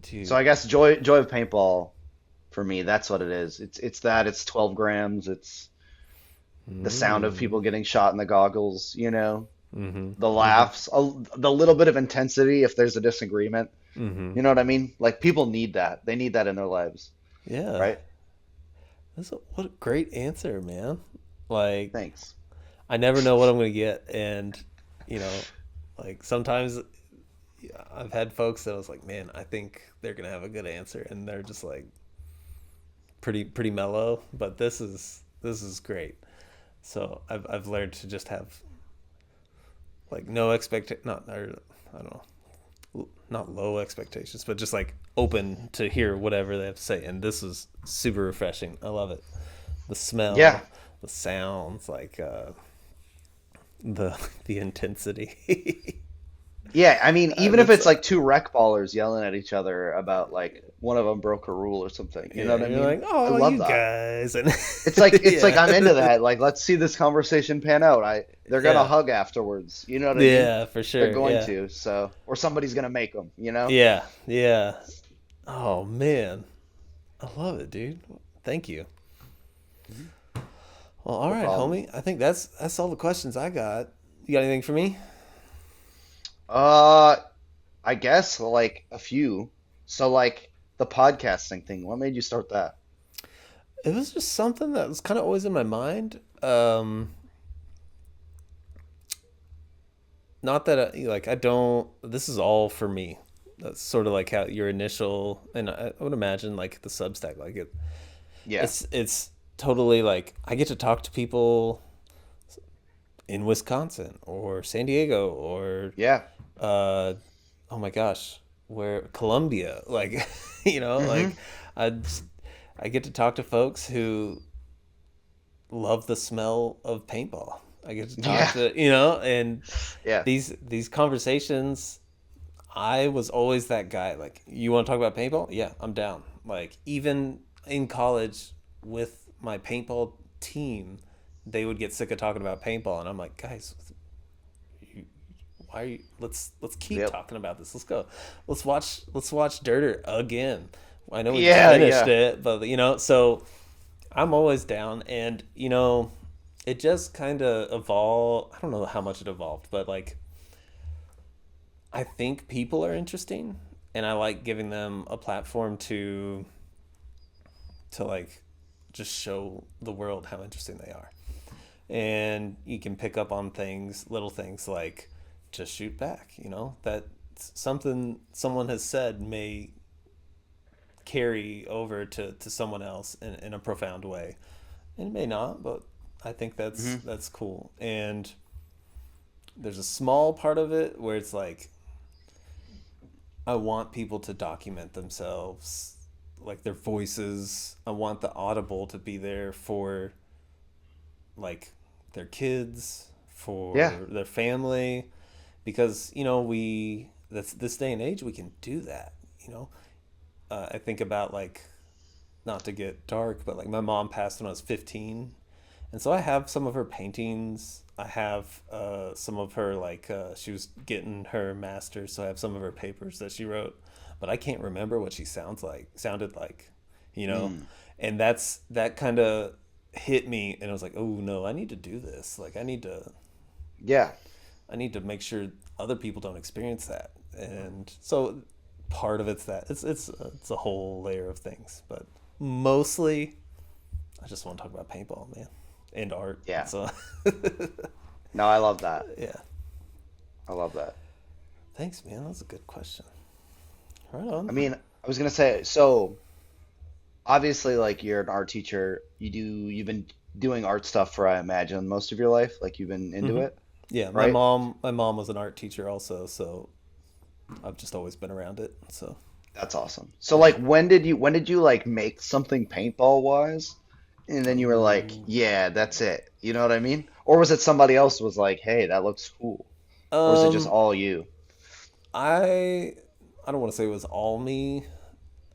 So Dude. I guess joy of paintball for me, that's what it is. It's that, it's 12 grams, it's the sound of Mm. people getting shot in the goggles, you know, Mhm. the Mhm. laughs, the little bit of intensity if there's a disagreement. Mhm. You know what I mean? Like people need that. They need that in their lives, Yeah. right? What a great answer, man. Like Thanks. I never know what I'm going to get and you know, like sometimes I've had folks that I was like, "Man, I think they're going to have a good answer." And they're just like pretty mellow, but this is great. So I've learned to just have like no expect not or I don't know. not low expectations, but just like open to hear whatever they have to say. And this was super refreshing. I love it. The smell, Yeah. the sounds, like the intensity. Yeah, I mean, even if That's it's like two rec ballers yelling at each other about like one of them broke a rule or something, you know yeah, what I you're mean? like, I oh, love you that. guys, and It's like yeah, I'm into that. Like, let's see this conversation pan out. They're gonna yeah, hug afterwards. You know what I mean? yeah, for They're sure, going yeah, to. So, or somebody's gonna make them. You know? yeah, yeah. Oh man, I love it, dude. Thank you. Well, all No right, problem. homie. I think that's all the questions I got. You got anything for me? Uh, I guess like a few. So like the podcasting thing. What made you start that? It was just something that was kind of always in my mind. Not that like I don't. This is all for me. That's sort of like how your initial, and I would imagine like the Substack, like Yeah. it's totally like I get to talk to people in Wisconsin or San Diego or Yeah. uh oh my gosh, where Colombia, like Mm-hmm. like I just, I get to talk to folks who love the smell of paintball. I get to talk Yeah. to, and Yeah. these conversations, I was always that guy. Like, you want to talk about paintball? Yeah, I'm down. Like, even in college with my paintball team, they would get sick of talking about paintball, and I'm like, guys, you, why are you? Let's keep Yep. talking about this. Let's go. Let's watch Dirter again. I know we just Yeah. finished Yeah. it, but so I'm always down, and it just kind of evolved. I don't know how much it evolved, but like I think people are interesting, and I like giving them a platform to like just show the world how interesting they are. And you can pick up on things, little things like just shoot back, that something someone has said may carry over to someone else in a profound way. And it may not, but I think Mm-hmm. that's cool. And there's a small part of it where it's like I want people to document themselves, like their voices. I want the audible to be there for like their kids, for Yeah. their family, because we that's this day and age we can do that. I think about, like, not to get dark, but like my mom passed when I was 15, and so I have some of her paintings. I have some of her, like, she was getting her master's, so I have some of her papers that she wrote, but I can't remember what she sounded like, you know, Mm. and that kind of hit me, and I was like, oh no, I need to do this. Like, Yeah. I need to make sure other people don't experience that, and so part of it's that it's a whole layer of things, but mostly I just want to talk about paintball, man, and art. Yeah. So No, I love that. yeah, I love that. thanks, man. That's a good question. Right on. I mean, I was gonna say, so obviously, like you're an art teacher. You've been doing art stuff for, I imagine, most of your life. Like you've been into Hmm. it, Yeah, right? my mom was an art teacher also, so I've just always been around it. So That's awesome. So yeah. like when did you like make something paintball wise? And then you were like, Ooh. yeah, that's it. You know what I mean? Or was it somebody else was like, hey, that looks cool? Or is it just Um, all you? I I don't want to say it was all me.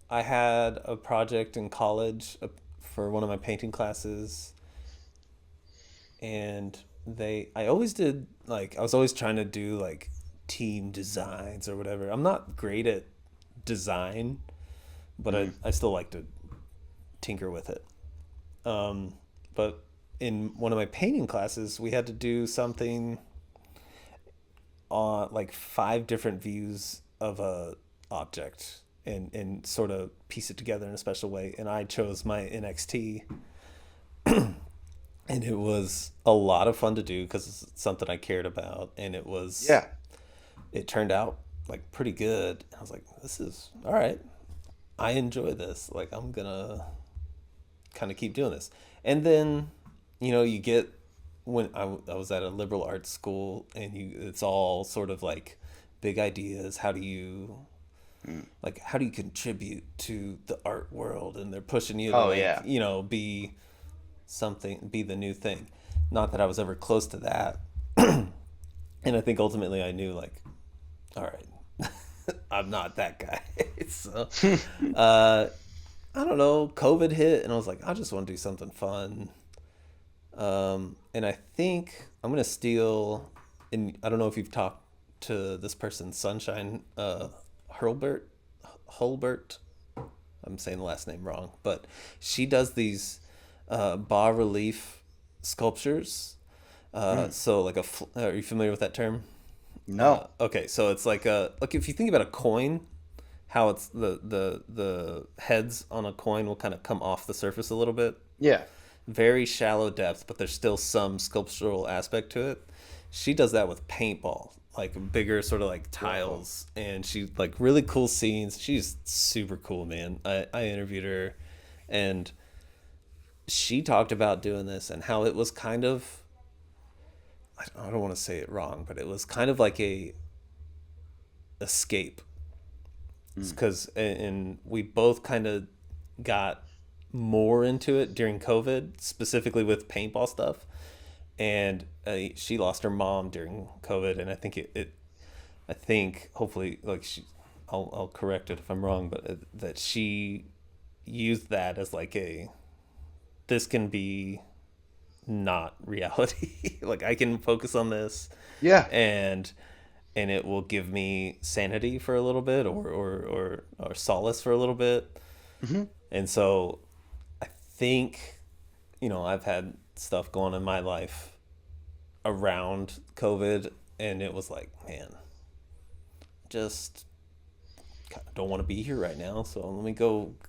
I had a project in college for one of my painting classes, and I always did, like, I was always trying to do like team designs or whatever. I'm not great at design, but Hmm. I still like to tinker with it. Um, but in one of my painting classes, we had to do something on like five different views of a object, and sort of piece it together in a special way. And I chose my NXT, and it was a lot of fun to do because it's something I cared about, and Yeah. it turned out like pretty good. I was like, this is all right. I enjoy this. Like, I'm gonna kind of keep doing this. And then, you get, when I was at a liberal arts school, and it's all sort of like big ideas. How do you contribute to the art world? And they're pushing you to be something, be the new thing. Not that I was ever close to that. And I think ultimately I knew, like, all right, I'm not that guy. So, I don't know, COVID hit and I was like, I just want to do something fun. And I think I'm going to steal, and I don't know if you've talked to this person, Sunshine, Hulbert. I'm saying the last name wrong, but she does these, bas relief sculptures. So like are you familiar with that term? No. Okay, so it's like if you think about a coin, how it's the heads on a coin will kind of come off the surface a little bit. Yeah. Very shallow depth, but there's still some sculptural aspect to it. She does that with paintball, like bigger sort of like tiles, and she like really cool scenes. She's super cool, man. I interviewed her, and she talked about doing this and how it was kind of, I don't want to say it wrong, but it was kind of like a escape. Because and we both kind of got more into it during COVID, specifically with paintball stuff. And she lost her mom during COVID, and I think hopefully, like, I'll correct it if I'm wrong, but that she used that as like this can be not reality. Like, I can focus on this. Yeah. And it will give me sanity for a little bit, or solace for a little bit. Mm-hmm. And so I think, I've had stuff going in my life around COVID, and it was like, man, just kind of don't want to be here right now. So let me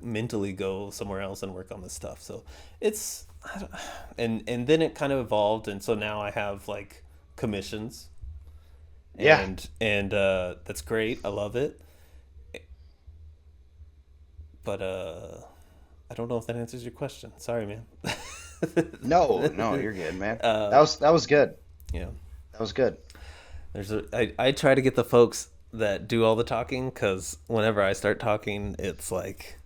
mentally go somewhere else and work on this stuff. So it's, and then it kind of evolved. And so now I have like commissions. And that's great. I love it. But I don't know if that answers your question. Sorry, man. No, you're good, man. That was good. Yeah, that was good. I try to get the folks that do all the talking, because whenever I start talking, it's like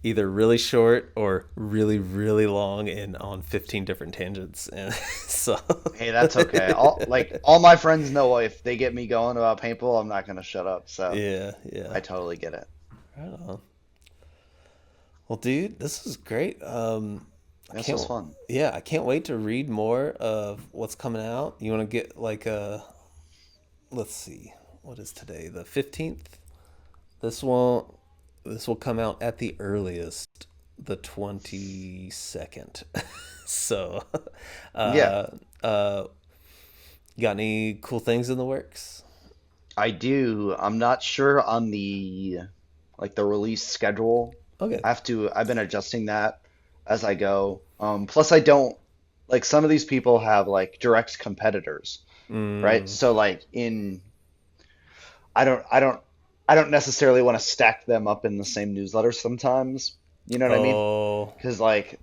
either really short or really, really long and on 15 different tangents. And so hey, that's okay. All my friends know if they get me going about paintball, I'm not gonna shut up. So yeah, I totally get it. Right on. Well, dude, this was great. This was fun. Yeah, I can't wait to read more of what's coming out. You want to get like let's see, what is today? The 15th. This will come out at the earliest the 22nd. So, got any cool things in the works? I do. I'm not sure on the release schedule. Okay. I've been adjusting that as I go. Plus I don't, like, some of these people have like direct competitors, right? So like I don't necessarily want to stack them up in the same newsletter sometimes. You know what I mean? Because like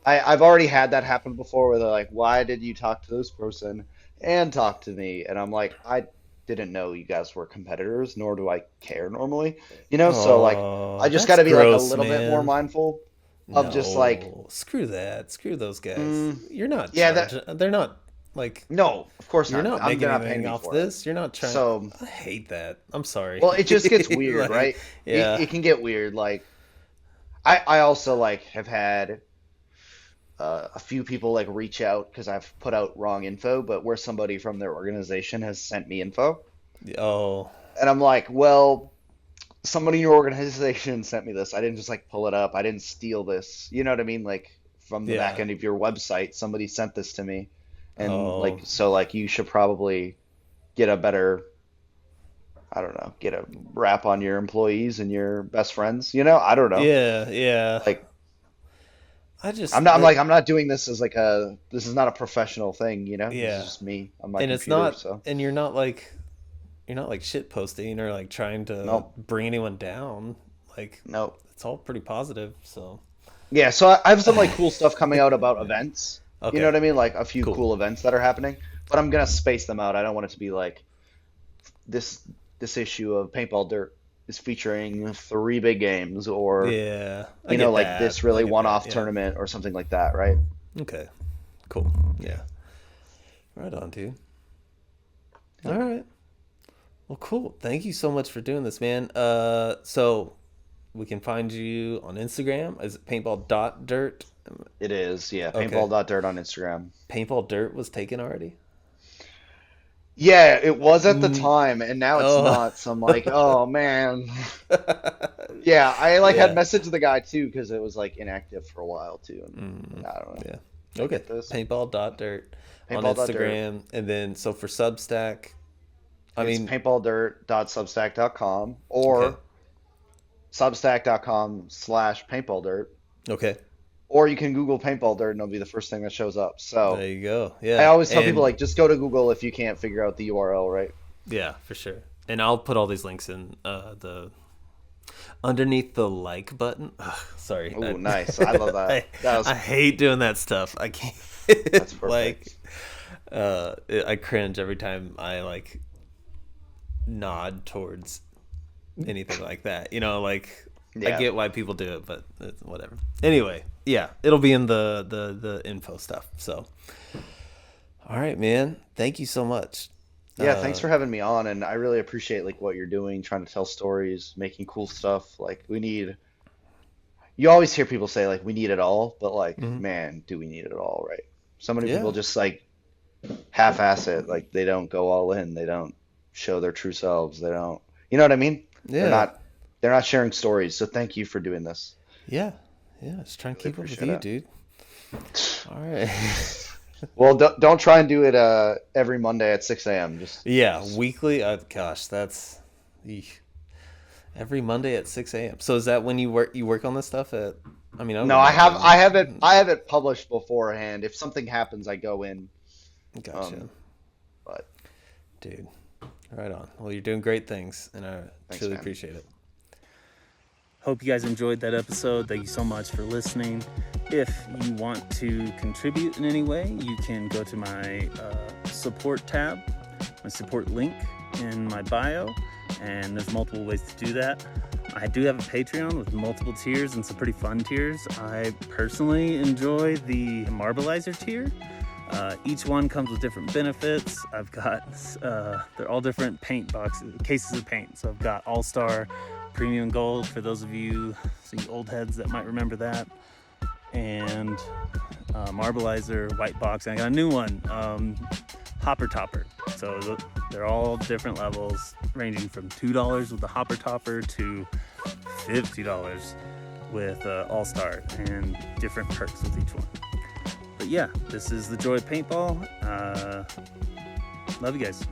I've already had that happen before, where they're like, "Why did you talk to this person and talk to me?" And I'm like, I didn't know you guys were competitors, nor do I care normally. So like, I just got to be like a little bit more mindful of just like, screw that, screw those guys. You're not. Yeah, they're not. Like, no, of course you're not. not making I'm anything off this. You're not trying. So I hate that. I'm sorry. Well, it just gets weird, like, right? Yeah, it can get weird. Like, I also like have had a few people like reach out because I've put out wrong info, but where somebody from their organization has sent me info. Oh. And I'm like, well, somebody in your organization sent me this. I didn't just like pull it up. I didn't steal this. You know what I mean? Like, from the back end of your website, somebody sent this to me. And like, so like, you should probably get a better, I don't know, get a rap on your employees and your best friends. I don't know. Yeah. Like, I'm not doing this as like this is not a professional thing. Yeah. This is just me on my and computer. It's not, so. And you're not like shit posting or like trying to bring anyone down. Like, no, it's all pretty positive. So yeah. So I have some like cool stuff coming out about events. Okay. You know what I mean? Like a few cool events that are happening, but I'm going to space them out. I don't want it to be like this issue of Paintball Dirt is featuring 3 big games, or Yeah, I you know, get like that. this I really get one-off that. Yeah. tournament or something like that, right? Okay. Cool. Yeah. Right on, dude. All right. Well, cool. Thank you so much for doing this, man. So we can find you on Instagram. Is it paintball.dirt? It is, yeah. Okay. Paintball.dirt on Instagram. Paintball Dirt was taken already? Yeah, it was at the Mm, time, and now it's oh. not. So I'm like, oh man. Yeah, I like had Yeah. messaged the guy too because it was like inactive for a while too, and I don't know. Yeah. Did I Okay. get this? Paintball.dirt on Paintball.dirt. Instagram. And then, so for Substack, I It's mean, paintballdirt.substack.com okay. or substack.com/paintballdirt, Okay. or you can Google Paintball Dirt and it'll be the first thing that shows up. So There you go. I Yeah. always tell people And like just go to Google if you can't figure out the URL, right? yeah, for sure. And I'll put all these links in the underneath the like button. Ugh, sorry. Ooh, nice. I love that. That was I hate doing that stuff. I can't That's like perfect. I cringe every time I like nod towards anything like that. You know, like I Yeah, get why people do it, but it's whatever. Anyway, yeah, it'll be in the info stuff. So, all right, man. Thank you so much. yeah. Thanks for having me on, and I really appreciate like what you're doing, trying to tell stories, making cool stuff. Like we need. You always hear people say like we need it all, but like, Mhm. man, do we need it all, right? So many Yeah. people just like half-ass it. Like they don't go all in. They don't show their true selves. They don't. You know what I mean? They're Yeah. not. They're not sharing stories. So thank you for doing this. Yeah. Yeah. Just trying to Really keep up with appreciate you, it. dude. All right. Well, don't try and do it every Monday at 6 a.m. Yeah, Just weekly. Gosh, that's eek. Every Monday at 6 a.m. So is that when you work on this stuff at? I mean, I would no, imagine. I have it published beforehand. If something happens, I go in. Gotcha, Um, but dude. Right on. Well, you're doing great things, and I thanks, truly man. appreciate it. Hope you guys enjoyed that episode. Thank you so much for listening. If you want to contribute in any way, you can go to my support tab, my support link in my bio, and there's multiple ways to do that. I do have a Patreon with multiple tiers and some pretty fun tiers. I personally enjoy the Marbleizer tier. Each one comes with different benefits. I've got, they're all different paint boxes, cases of paint. So I've got All-Star Premium Gold for those of you old heads that might remember that. And Marbleizer White Box. And I got a new one, Hopper Topper. So they're all different levels, ranging from $2 with the Hopper Topper to $50 with All-Star, and different perks with each one. But yeah, this is the joy of paintball. Love you guys.